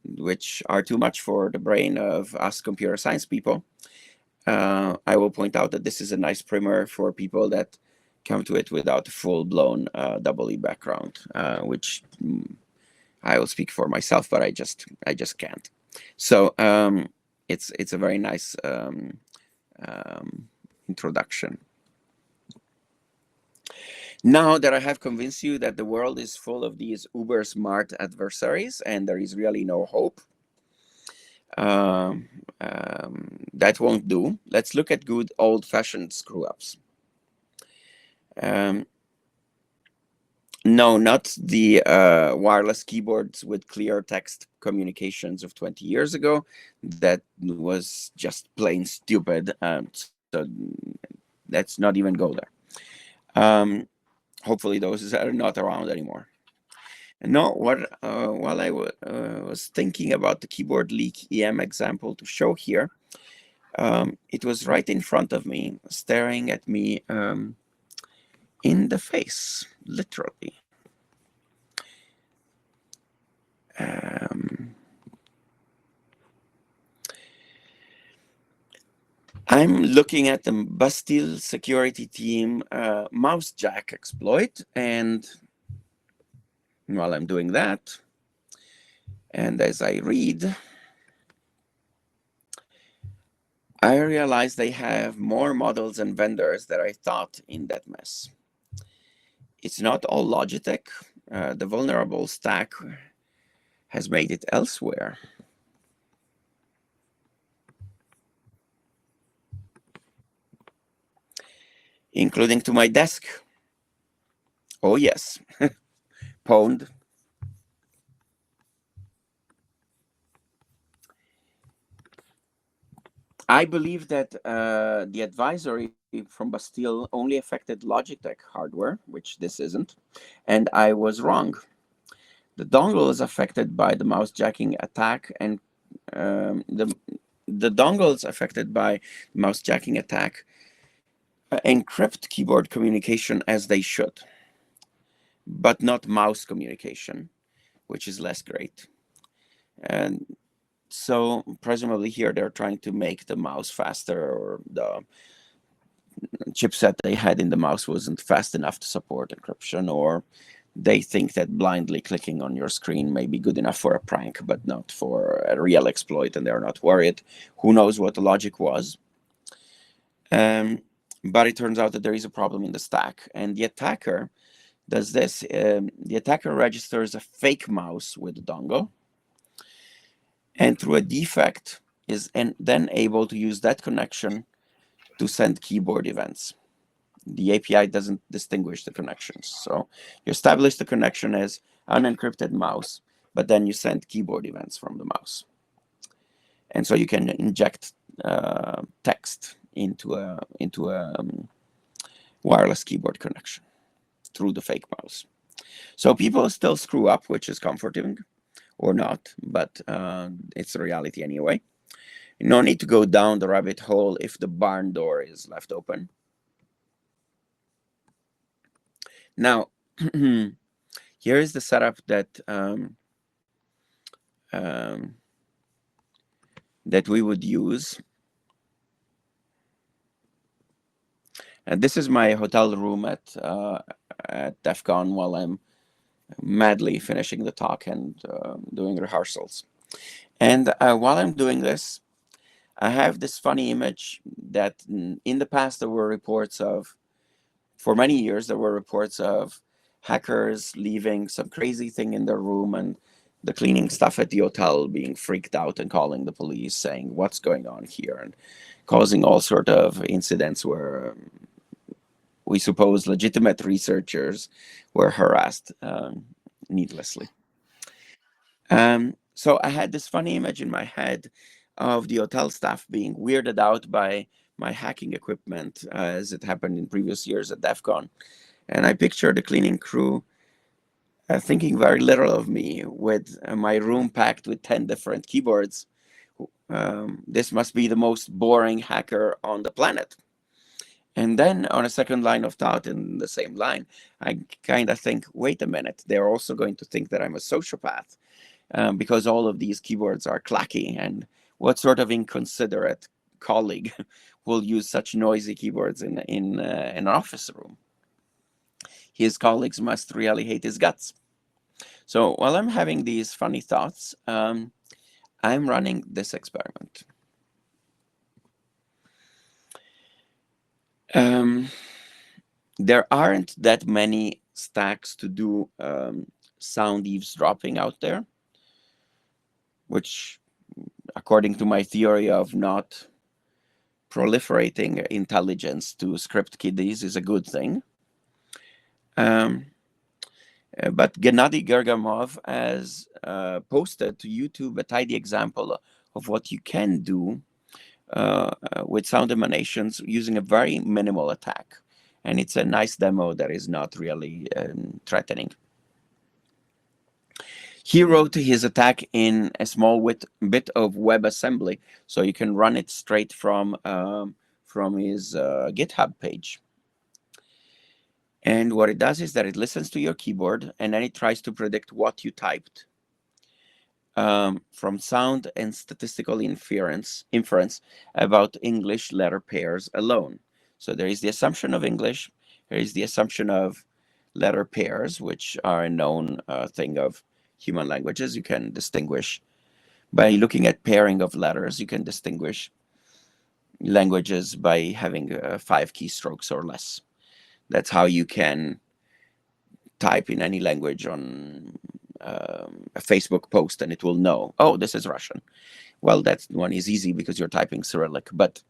which are too much for the brain of us computer science people. I will point out that this is a nice primer for people that come to it without a full-blown EE background, which I will speak for myself, but I just can't. So it's a very nice introduction. Now that I have convinced you that the world is full of these uber smart adversaries and there is really no hope, that won't do. Let's look at good old-fashioned screw-ups. No, not the wireless keyboards with clear text communications of 20 years ago. That was just plain stupid. So let's not even go there. Hopefully those are not around anymore. No, while I was thinking about the keyboard leak EM example to show here, it was right in front of me, staring at me in the face, literally. I'm looking at the Bastille security team mouse jack exploit, and while I'm doing that, and as I read, I realize they have more models and vendors than I thought in that mess. It's not all Logitech. The vulnerable stack has made it elsewhere. Including to my desk. Oh yes, pwned. I believe that the advisory from Bastille only affected Logitech hardware, which this isn't, and I was wrong. The dongle is affected by the mouse jacking attack, and the dongles affected by mouse jacking attack encrypt keyboard communication as they should, but not mouse communication, which is less great. And so presumably here they're trying to make the mouse faster, or the chipset they had in the mouse wasn't fast enough to support encryption, or they think that blindly clicking on your screen may be good enough for a prank, but not for a real exploit, and they're not worried. Who knows what the logic was? But it turns out that there is a problem in the stack, and the attacker does this. The attacker registers a fake mouse with the dongle, and through a defect is then able to use that connection to send keyboard events. The API doesn't distinguish the connections. So you establish the connection as unencrypted mouse, but then you send keyboard events from the mouse. And so you can inject text into a wireless keyboard connection through the fake mouse. So people still screw up, which is comforting, or not, but it's a reality anyway. No need to go down the rabbit hole if the barn door is left open. Now, here is the setup that that we would use. And this is my hotel room at DEF CON while I'm madly finishing the talk and doing rehearsals. And while I'm doing this, I have this funny image that in the past there were reports of, for many years, there were reports of hackers leaving some crazy thing in their room, and the cleaning staff at the hotel being freaked out and calling the police saying, what's going on here? And causing all sort of incidents where we suppose legitimate researchers were harassed needlessly. So I had this funny image in my head of the hotel staff being weirded out by my hacking equipment, as it happened in previous years at DEF CON. And I pictured the cleaning crew thinking very little of me, with my room packed with 10 different keyboards. This must be the most boring hacker on the planet. And then on a second line of thought in the same line, I kind of think, wait a minute, they're also going to think that I'm a sociopath because all of these keyboards are clacky. And what sort of inconsiderate colleague will use such noisy keyboards in an office room? His colleagues must really hate his guts. So while I'm having these funny thoughts, I'm running this experiment. There aren't that many stacks to do sound eavesdropping out there, which, according to my theory of not proliferating intelligence to script kiddies, is a good thing. But Gennady Gergamov has posted to YouTube a tidy example of what you can do with sound emanations using a very minimal attack. And it's a nice demo that is not really threatening. He wrote his attack in a small bit of WebAssembly, so you can run it straight from his GitHub page. And what it does is that it listens to your keyboard, and then it tries to predict what you typed from sound and statistical inference about English letter pairs alone. So there is the assumption of English, there is the assumption of letter pairs, which are a known thing of human languages. You can distinguish by looking at pairing of letters. You can distinguish languages by having 5 keystrokes or less. That's how you can type in any language on a Facebook post, and it will know, oh, this is Russian. Well, that one is easy because you're typing Cyrillic. But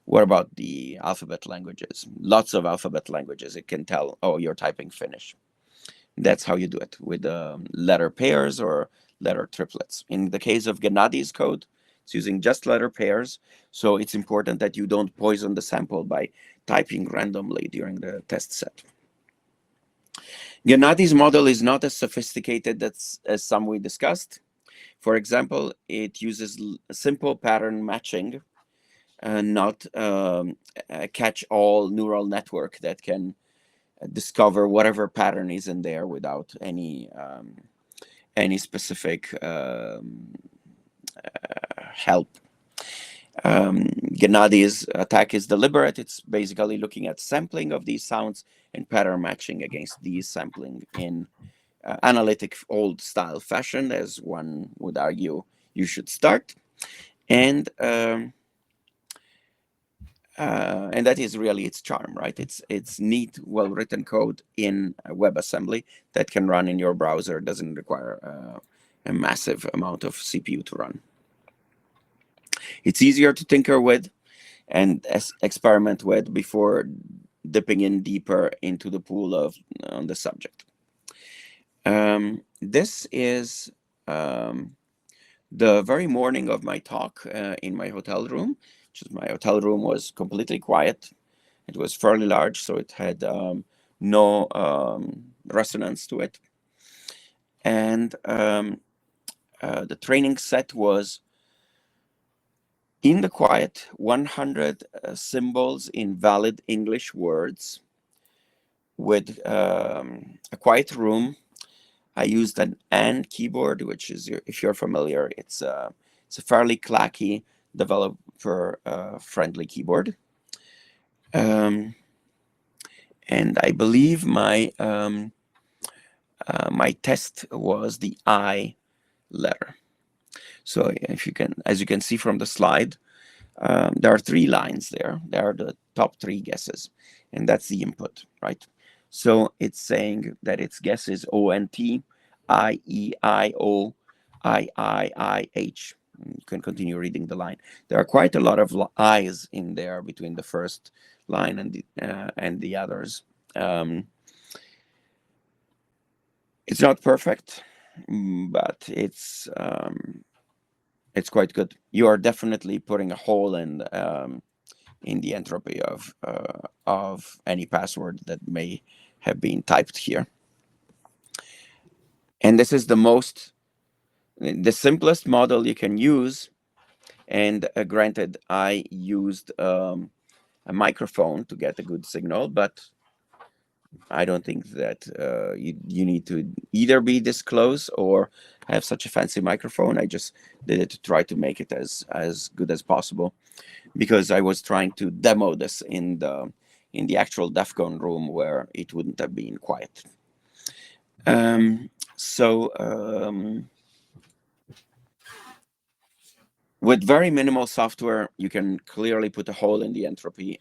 what about the alphabet languages? Lots of alphabet languages. It can tell, oh, you're typing Finnish. That's how you do it with letter pairs or letter triplets. In the case of Gennady's code, it's using just letter pairs. So it's important that you don't poison the sample by typing randomly during the test set. Gennady's model is not as sophisticated as some we discussed. For example, it uses simple pattern matching, not a catch-all neural network that can discover whatever pattern is in there without any specific help. Gennady's attack is deliberate. It's basically looking at sampling of these sounds and pattern matching against these sampling in analytic old style fashion, as one would argue you should start. And that is really its charm, right? It's neat, well-written code in WebAssembly that can run in your browser. Doesn't require a massive amount of CPU to run. It's easier to tinker with and experiment with before dipping in deeper into the pool of on the subject. This is the very morning of my talk in my hotel room. My hotel room was completely quiet. It was fairly large, so it had no resonance to it. And the training set was in the quiet, 100 symbols in valid English words with a quiet room. I used an AND keyboard, which is, if you're familiar, it's a fairly clacky developer friendly keyboard. And I believe my my test was the I letter. So if you can, as you can see from the slide, there are 3 lines there. There are the top 3 guesses, and that's the input, right? So it's saying that its guess is ONT, IEIO, IIIH. You can continue reading the line. There are quite a lot of I's in there between the first line and the others. It's not perfect, but it's quite good. You are definitely putting a hole in the entropy of any password that may have been typed here. And this is the simplest model you can use. And granted, I used a microphone to get a good signal, but I don't think that you need to either be this close or have such a fancy microphone. I just did it to try to make it as good as possible, because I was trying to demo this in the actual DEF CON room where it wouldn't have been quiet. With very minimal software, you can clearly put a hole in the entropy.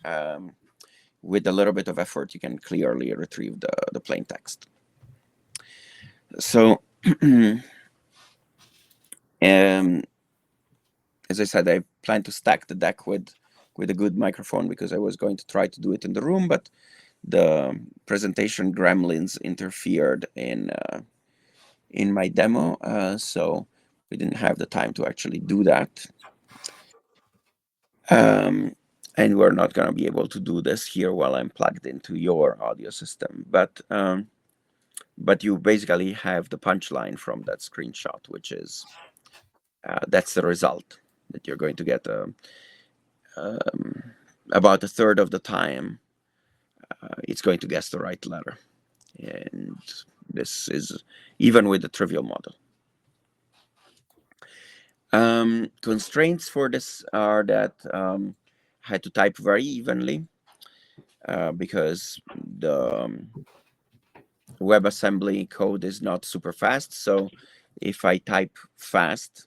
with a little bit of effort, you can clearly retrieve the plain text. So, as I said, I plan to stack the deck with a good microphone because I was going to try to do it in the room, but the presentation gremlins interfered in my demo, so we didn't have the time to actually do that. And we're not going to be able to do this here while I'm plugged into your audio system. But you basically have the punchline from that screenshot, which is that's the result, that you're going to get about a third of the time it's going to guess the right letter. And this is even with the trivial model. Constraints for this are that I had to type very evenly because the WebAssembly code is not super fast. So if I type fast,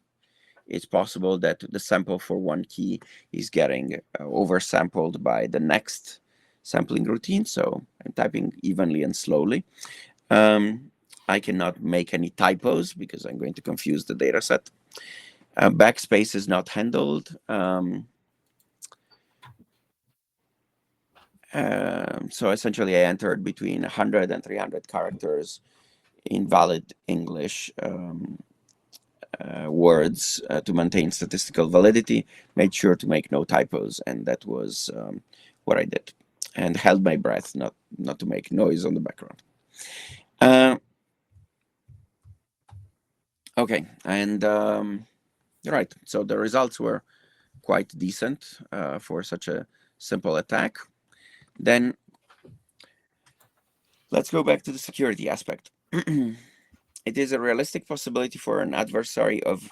it's possible that the sample for one key is getting oversampled by the next sampling routine. So I'm typing evenly and slowly. I cannot make any typos because I'm going to confuse the data set. Backspace is not handled. So essentially, I entered between 100 and 300 characters in valid English words to maintain statistical validity, made sure to make no typos, and that was what I did, and held my breath not to make noise on the background. Okay, and right, so the results were quite decent for such a simple attack. Then let's go back to the security aspect. It is a realistic possibility for an adversary of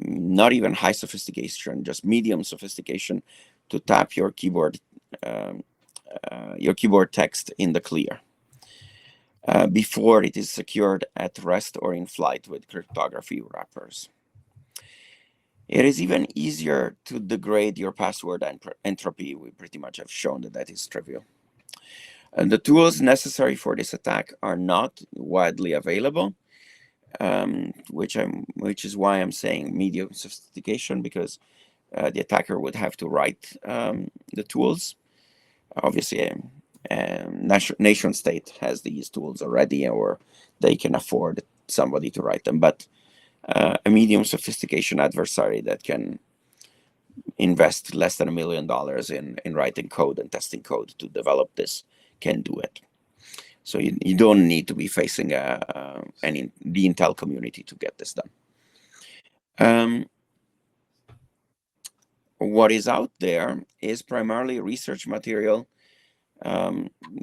not even high sophistication, just medium sophistication, to tap your keyboard text in the clear before it is secured at rest or in flight with cryptography wrappers. It is even easier to degrade your password entropy. We pretty much have shown that is trivial. And the tools necessary for this attack are not widely available, which is why I'm saying medium sophistication, because the attacker would have to write the tools. Obviously, nation state has these tools already, or they can afford somebody to write them. But a medium sophistication adversary that can invest less than $1 million in writing code and testing code to develop this can do it. So you don't need to be facing the Intel community to get this done. What is out there is primarily research material,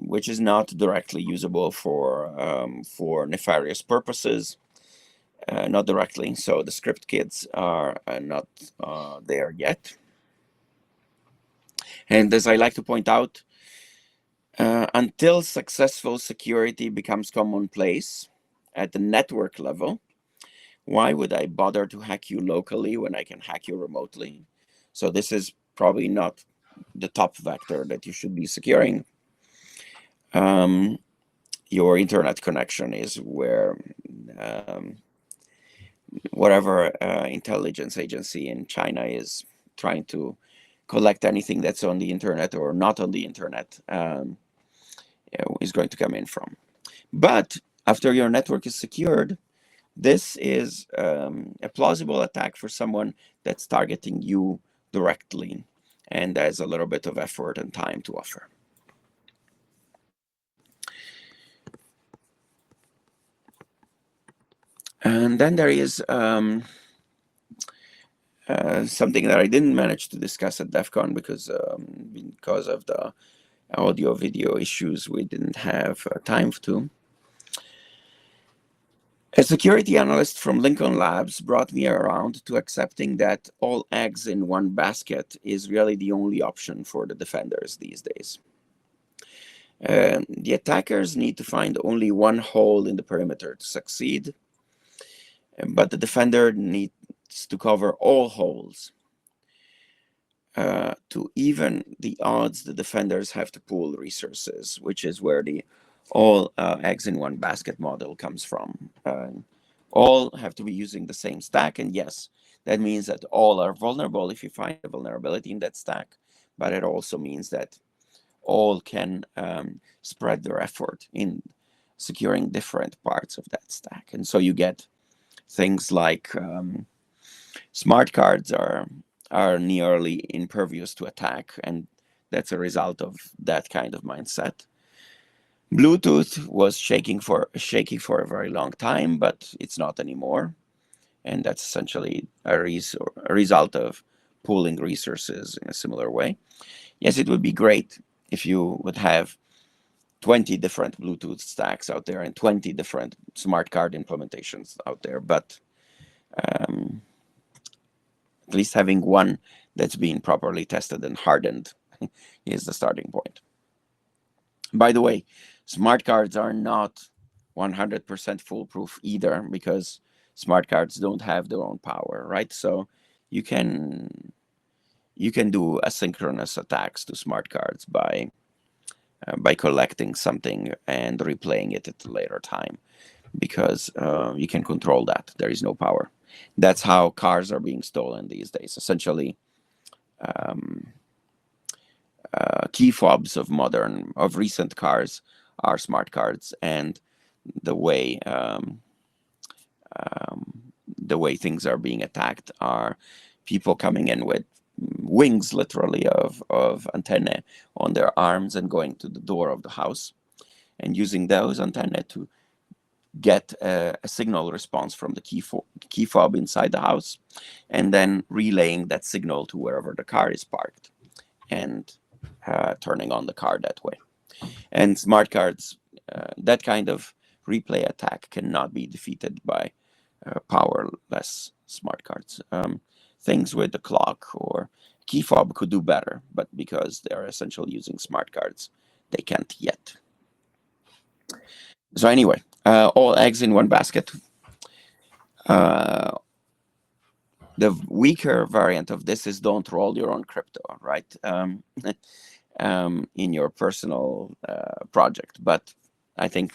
which is not directly usable for nefarious purposes. Not directly. So the script kits are not there yet. And as I like to point out, until successful security becomes commonplace at the network level, why would I bother to hack you locally when I can hack you remotely? So this is probably not the top vector that you should be securing. Your internet connection is where whatever intelligence agency in China is trying to collect anything that's on the internet or not on the internet is going to come in from. But after your network is secured, this is a plausible attack for someone that's targeting you directly and has a little bit of effort and time to offer. And then there is something that I didn't manage to discuss at DEF CON because of the audio video issues, we didn't have time to. A security analyst from Lincoln Labs brought me around to accepting that all eggs in one basket is really the only option for the defenders these days. The attackers need to find only one hole in the perimeter to succeed, but the defender needs to cover all holes. to even the odds, the defenders have to pool resources, which is where the all eggs in one basket model comes from. All have to be using the same stack, and yes, that means that all are vulnerable if you find a vulnerability in that stack, but it also means that all can spread their effort in securing different parts of that stack. And so you get things like smart cards are nearly impervious to attack, and that's a result of that kind of mindset. Bluetooth was shaky for a very long time, but it's not anymore, and that's essentially a result of pooling resources in a similar way. Yes, it would be great if you would have 20 different Bluetooth stacks out there and 20 different smart card implementations out there, but at least having one that's being properly tested and hardened is the starting point. By the way, smart cards are not 100% foolproof either, because smart cards don't have their own power, right? So you can do asynchronous attacks to smart cards by collecting something and replaying it at a later time, because you can control that. There is no power. That's how cars are being stolen these days. Essentially, key fobs of recent cars are smart cards, and the way things are being attacked are people coming in with wings, literally, of antennae on their arms and going to the door of the house and using those antennae to get a signal response from the key fob inside the house, and then relaying that signal to wherever the car is parked and turning on the car that way. And smart cards, that kind of replay attack cannot be defeated by powerless smart cards. Things with the clock or key fob could do better, but because they're essentially using smart cards, they can't yet. So anyway, all eggs in one basket. The weaker variant of this is don't roll your own crypto, right? In your personal project. But I think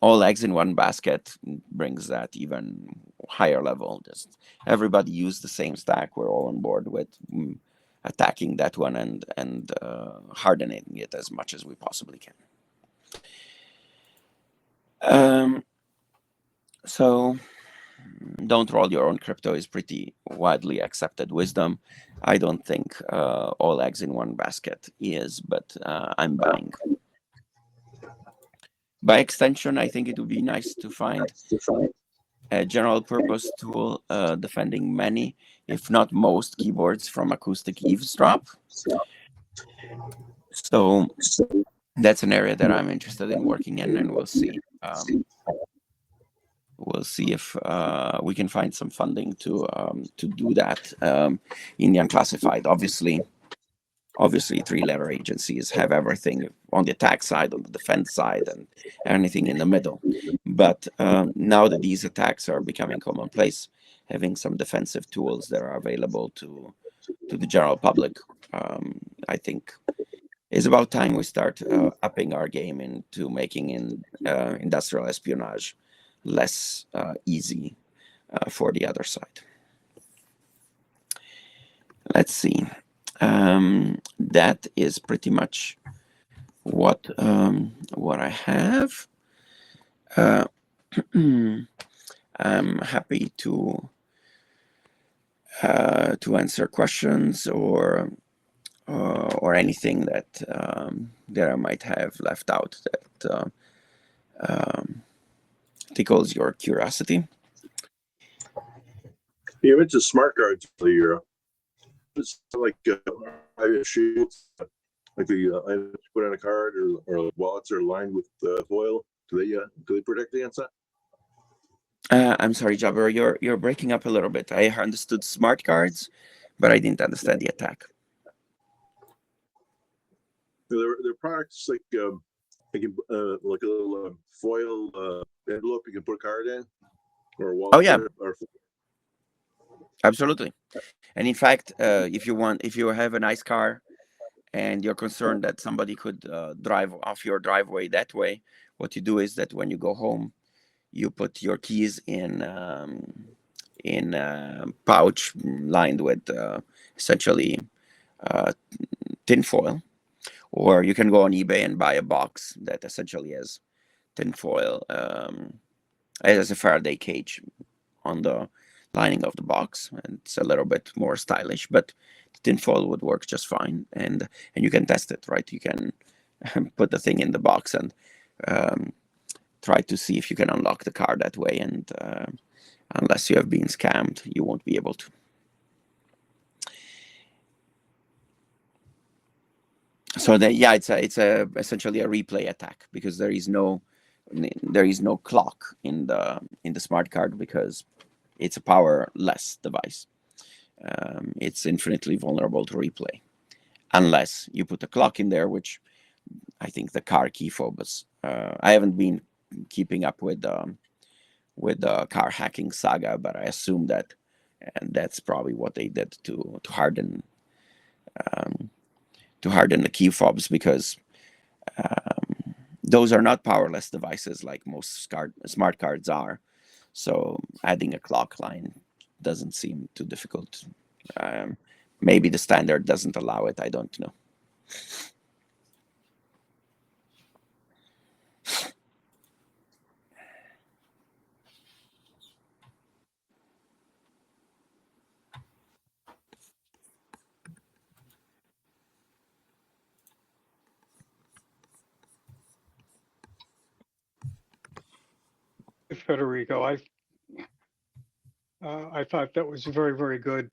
all eggs in one basket brings that even higher level. Just everybody use the same stack. We're all on board with attacking that one and hardening it as much as we possibly can. So don't roll your own crypto is pretty widely accepted wisdom. I don't think all eggs in one basket is, but I'm buying. By extension, I think it would be nice to find a general purpose tool defending many, if not most, keyboards from acoustic eavesdrop. So that's an area that I'm interested in working in, and we'll see. We'll see if we can find some funding to do that in the unclassified. Obviously, three-letter agencies have everything on the attack side, on the defense side, and anything in the middle. But now that these attacks are becoming commonplace, having some defensive tools that are available to the general public, I think, is about time we start upping our game into making industrial espionage less easy for the other side. Let's see. That is pretty much what I have. I'm happy to answer questions or anything that I might have left out that tickles your curiosity. You mentioned smart cards earlier. It's like shields, like the items put on a card or wallets are lined with foil. Do they protect against that? I'm sorry, Jabber, you're breaking up a little bit. I understood smart cards, but I didn't understand the attack. They're products like like a little foil envelope you can put a card in, or a wallet. Oh yeah. Absolutely. And in fact, if you have a nice car and you're concerned that somebody could drive off your driveway that way, what you do is that when you go home, you put your keys in a pouch lined with essentially uh, tinfoil, or you can go on eBay and buy a box that essentially has tinfoil as a Faraday cage on the lining of the box, and it's a little bit more stylish, but the tinfoil would work just fine, and you can test it, right? You can put the thing in the box and um, try to see if you can unlock the car that way, and unless you have been scammed, you won't be able to. So that, yeah, it's a essentially a replay attack, because there is no clock in the smart card, because it's a powerless device. It's infinitely vulnerable to replay, unless you put a clock in there, which I think the car key phobos. I haven't been keeping up with the car hacking saga, but I assume that, and that's probably what they did to harden the key fobs, because those are not powerless devices like most smart cards are. So adding a clock line doesn't seem too difficult. Maybe the standard doesn't allow it. I don't know. Federico, I thought that was very, very good.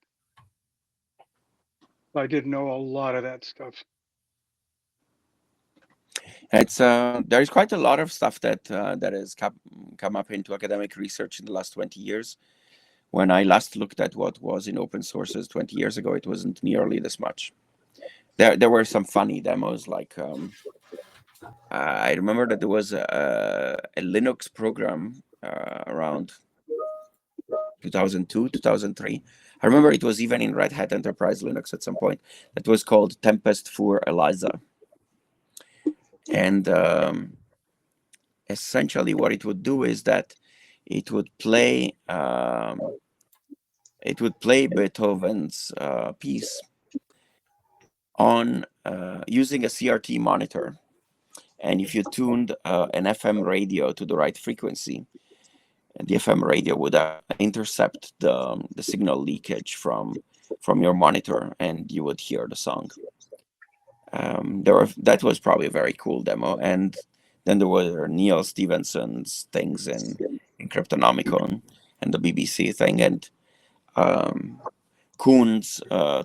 I didn't know a lot of that stuff. It's there is quite a lot of stuff that has come up into academic research in the last 20 years. When I last looked at what was in open sources 20 years ago, it wasn't nearly this much. There were some funny demos, like I remember that there was a Linux program around 2002, 2003. I remember it was even in Red Hat Enterprise Linux at some point, that was called Tempest for Eliza. And essentially what it would do is that it would play Beethoven's piece on using a CRT monitor. And if you tuned an FM radio to the right frequency, the FM radio would intercept the signal leakage from your monitor, and you would hear the song. That was probably a very cool demo. And then there were Neil Stephenson's things in Cryptonomicon and the BBC thing, and Kuhn's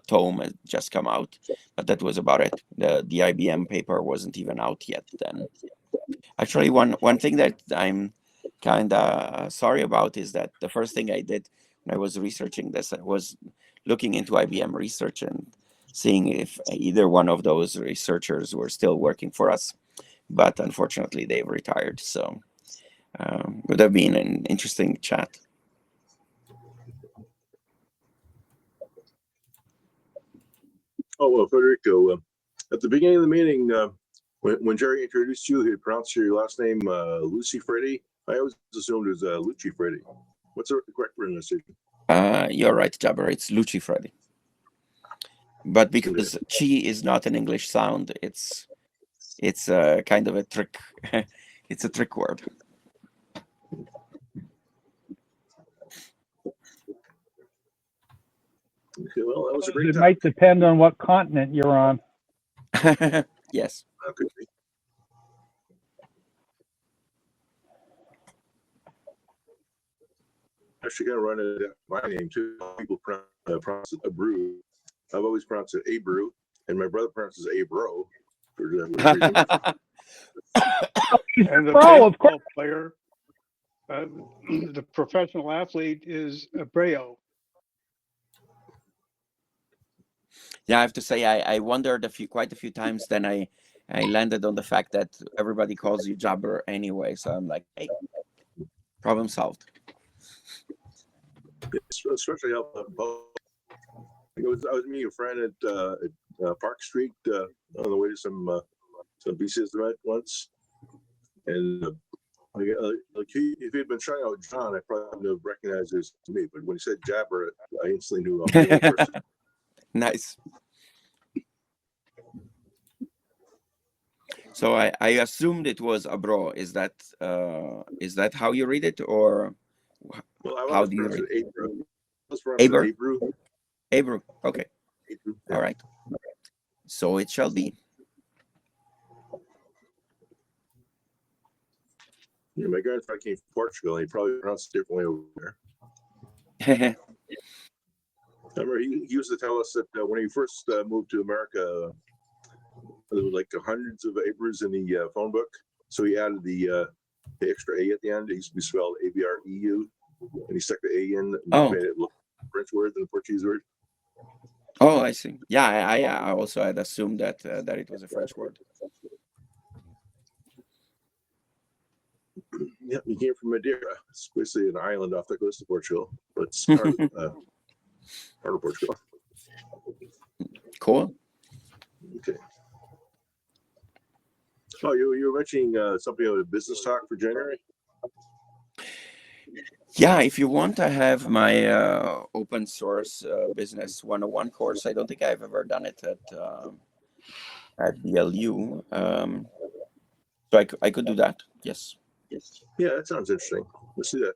tome had just come out, but that was about it. The IBM paper wasn't even out yet then. Actually, one thing that I'm kind of sorry about is that the first thing I did when I was researching this was looking into IBM research and seeing if either one of those researchers were still working for us, but unfortunately they've retired. So would have been an interesting chat. Oh, well, Federico, at the beginning of the meeting, when Jerry introduced you, he pronounced your last name Lucy Freddy. I always assumed it was Lucci Freddy. What's the correct pronunciation? You're right, Jabber. It's Lucci Freddy. But because chi is not an English sound, it's kind of a trick. It's a trick word. Okay, well, that was a great It time. might depend on what continent you're on. Yes. Okay. Actually, gonna run it at my name too. People pronounce it a brew. I've always pronounced it a brew, and my brother pronounces a bro. For that reason. And the Pro, of baseball player, the professional athlete is Abreu. Yeah, I have to say, I wondered quite a few times. Then I landed on the fact that everybody calls you Jabber anyway. So I'm like, hey, problem solved. especially out in public. I was meeting a friend at Park Street on the way to some BCS event once, and like if he'd been trying out John, I probably wouldn't have recognized it as me. But when he said Jabber, I instantly knew I'm the only person. Nice. So I assumed it was Abro. Is that how you read it, or Well, I how was do you pronounced read it Abru. I was pronounced Aber? it Abru. Abro? Okay. Abru. All right. So it shall be. Yeah, my grandfather came from Portugal, and he probably pronounced it differently over there. I remember he used to tell us that when he first moved to America, there were like hundreds of Abrus in the phone book. So he added the extra A at the end. It used to be spelled Abreu, and he stuck the A in and made it look like a French word than a Portuguese word. Oh, I see. Yeah, I also had assumed that that it was a French word. Yeah, he came from Madeira. It's basically an island off the coast of Portugal, but it's part of Portugal. Cool. Okay. Oh, you were mentioning something about a business talk for January? Yeah, if you want, I have my open source business 101 course. I don't think I've ever done it at BLU. So I could do that. Yes. Yeah, that sounds interesting. Let's see that.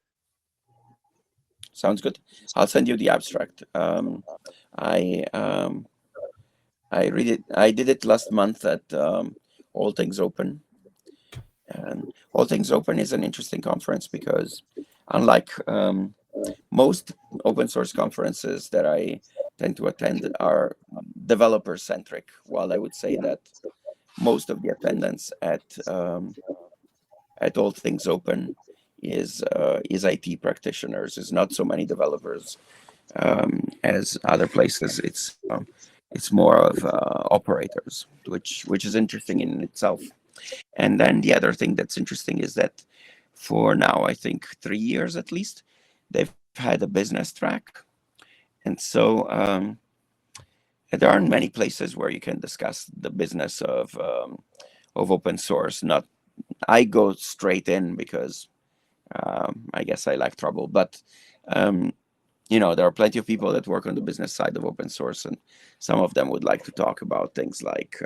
Sounds good. I'll send you the abstract. I read it. I did it last month at All Things Open. And All Things Open is an interesting conference because, unlike most open source conferences that I tend to attend, are developer centric. While I would say that most of the attendance at All Things Open is IT practitioners. Is not so many developers as other places. It's more of operators, which is interesting in itself. And then the other thing that's interesting is that for now, I think 3 years at least, they've had a business track. And so there aren't many places where you can discuss the business of open source. I go straight in because I guess I like trouble, but there are plenty of people that work on the business side of open source, and some of them would like to talk about things like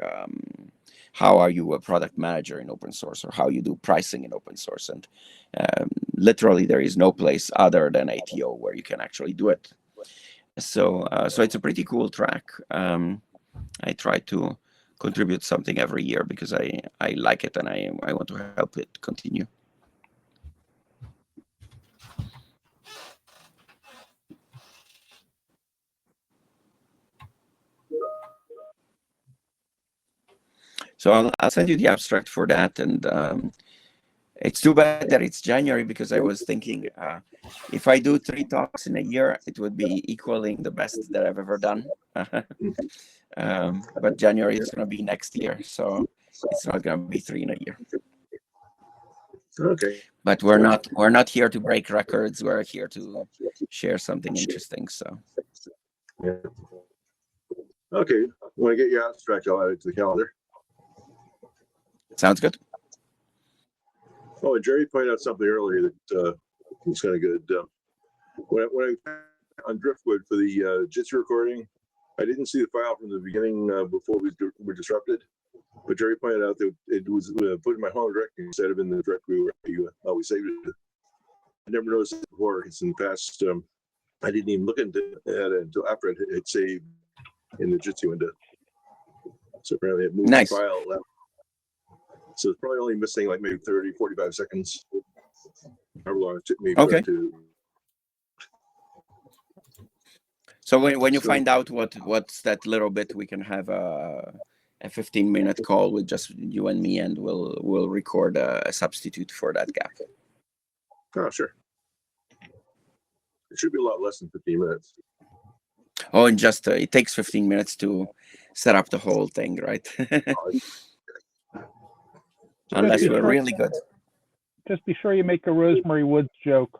how are you a product manager in open source, or how you do pricing in open source. And literally, there is no place other than ATO where you can actually do it. So it's a pretty cool track. I try to contribute something every year because I like it and I want to help it continue. So I'll send you the abstract for that. And it's too bad that it's January, because I was thinking if I do 3 talks in a year, it would be equaling the best that I've ever done. But January is going to be next year, so it's not going to be 3 in a year. Okay. But we're not here to break records. We're here to share something interesting. So. Yeah. Okay. When I get your abstract, I'll add it to the calendar. Sounds good. Oh, and Jerry pointed out something earlier that was kind of good. When I on Driftwood for the Jitsi recording, I didn't see the file from the beginning before we were disrupted. But Jerry pointed out that it was put in my home directory instead of in the directory where you always saved it. I never noticed it before, because in the past, I didn't even look at it until after it had saved in the Jitsi window. So apparently it moved Nice. the file left. So it's probably only missing like maybe 30, 45 seconds. However long it took me Okay. to. So when you find out what's that little bit, we can have a 15-minute call with just you and me, and we'll record a substitute for that gap. Oh, sure. It should be a lot less than 15 minutes. Oh, and just it takes 15 minutes to set up the whole thing, right? Unless we're really good. Just be sure you make a Rosemary Woods joke.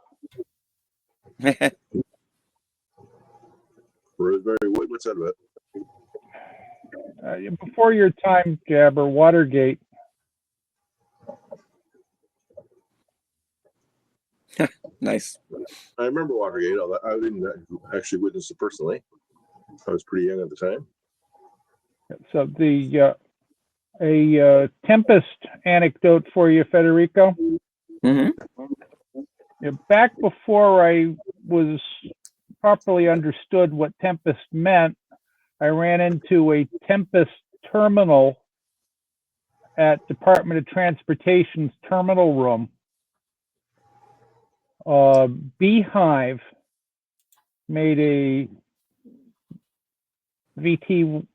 Rosemary, what's that about? Before your time, Jabber, Watergate. Nice. I remember Watergate. I didn't actually witness it personally. I was pretty young at the time. So a Tempest anecdote for you, Federico. Hmm. Back before I was properly understood what Tempest meant, I ran into a Tempest terminal at Department of Transportation's terminal room. Beehive made a VT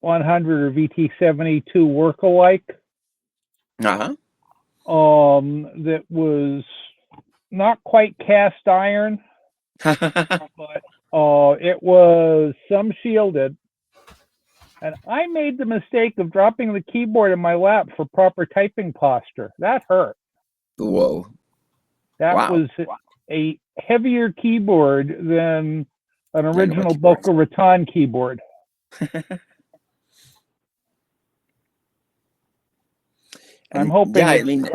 100 or VT 72 work-alike Uh-huh. that was not quite cast iron, but it was some shielded. And I made the mistake of dropping the keyboard in my lap for proper typing posture. That hurt. Whoa. That Wow. was a heavier keyboard than an original keyboards. Boca Raton keyboard. I'm hoping. Yeah, I mean,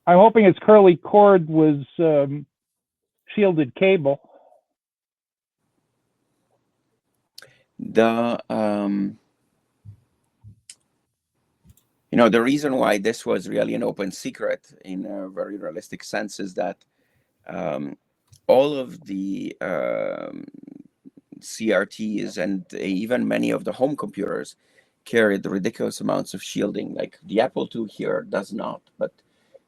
I'm hoping its curly cord was shielded cable. the the reason why this was really an open secret in a very realistic sense is that all of the CRTs and even many of the home computers carried ridiculous amounts of shielding. Like the Apple II here does not, but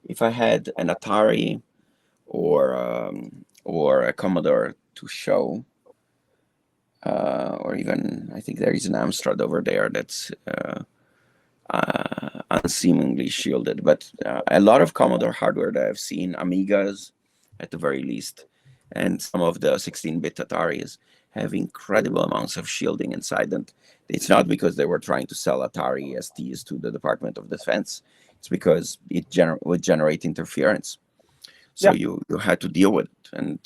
if I had an Atari or a Commodore to show, or even I think there is an Amstrad over there that's unseemingly shielded. But a lot of Commodore hardware that I've seen, Amigas at the very least, and some of the 16-bit Ataris have incredible amounts of shielding inside. And it's not because they were trying to sell Atari STs to the Department of Defense. It's because it would generate interference. So you had to deal with it. And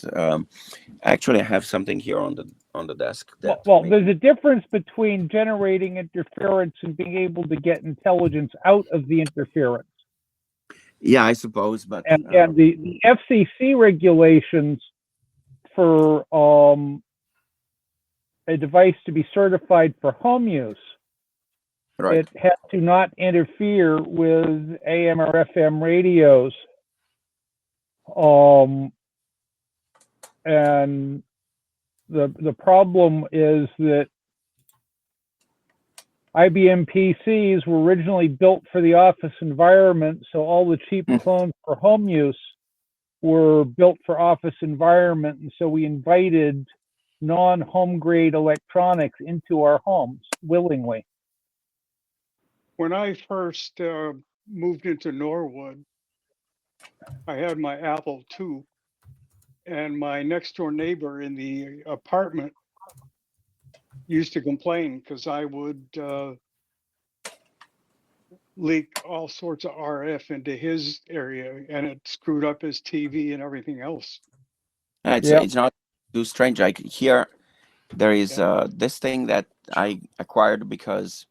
actually, I have something here on the desk. Well, there's a difference between generating interference and being able to get intelligence out of the interference. Yeah, I suppose, but and the FCC regulations for a device to be certified for home use, right. it has to not interfere with AM or FM radios. And the problem is that IBM PCs were originally built for the office environment, so all the cheap clones for home use were built for office environment, and so we invited non-home grade electronics into our homes willingly. When I first moved into Norwood, I had my Apple II, and my next door neighbor in the apartment used to complain because I would leak all sorts of RF into his area, and it screwed up his TV and everything else. It's not too strange. Like here, there is this thing that I acquired because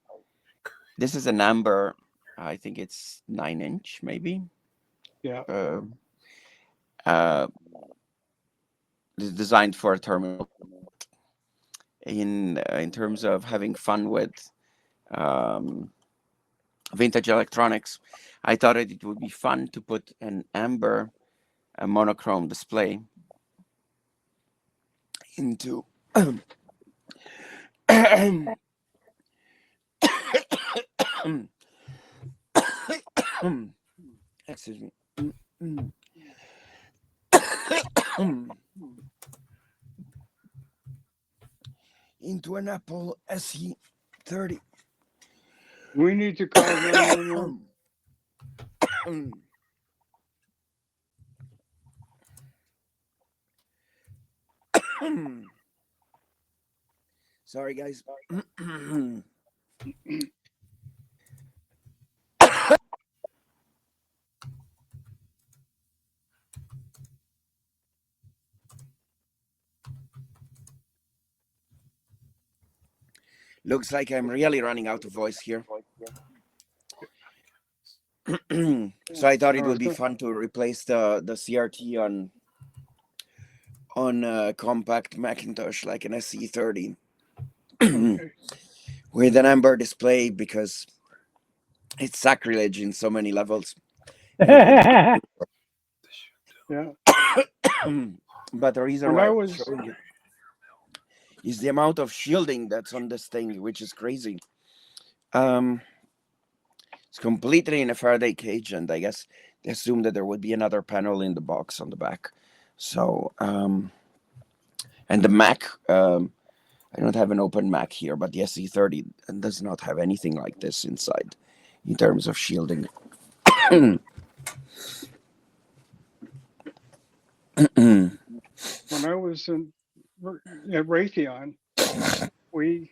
this is an amber. I think it's 9-inch, maybe. Yeah. Designed for a terminal. In terms of having fun with vintage electronics, I thought it would be fun to put an amber monochrome display into excuse me. Into an Apple SE 30. We need to call 911. Sorry, guys. Looks like I'm really running out of voice here. So I thought it would be fun to replace the CRT on a compact Macintosh like an SE30 Okay. with an amber display, because it's sacrilege in so many levels. Yeah. But the reason When why I I'm was, showing you is the amount of shielding that's on this thing, which is crazy. It's completely in a Faraday cage, and I guess they assumed that there would be another panel in the box on the back. So, and the Mac, I don't have an open Mac here, but the SE30 does not have anything like this inside in terms of shielding. when I was at Raytheon, we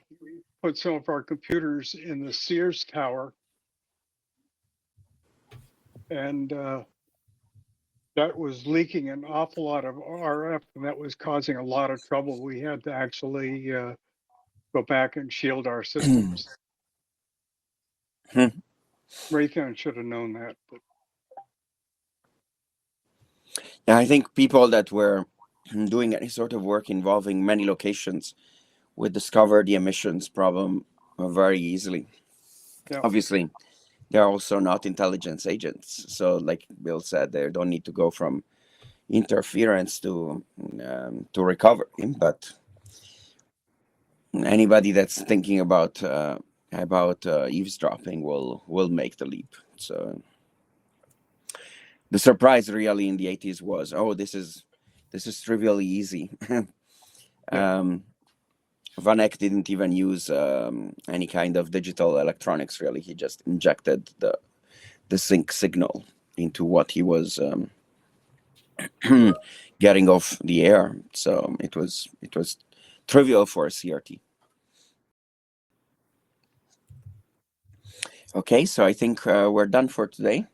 put some of our computers in the Sears Tower, and that was leaking an awful lot of RF, and that was causing a lot of trouble. We had to actually go back and shield our systems. Raytheon should have known that. But Yeah, I think people that were doing any sort of work involving many locations would discover the emissions problem very easily. yeah, Obviously, they're also not intelligence agents. So, like Bill said, they don't need to go from interference to recovery. But anybody that's thinking about eavesdropping will make the leap. So the surprise really in the 80s was, oh, this is trivially easy. Van Eck didn't even use any kind of digital electronics, really. He just injected the sync signal into what he was getting off the air. So it was trivial for a CRT. Okay, so I think we're done for today.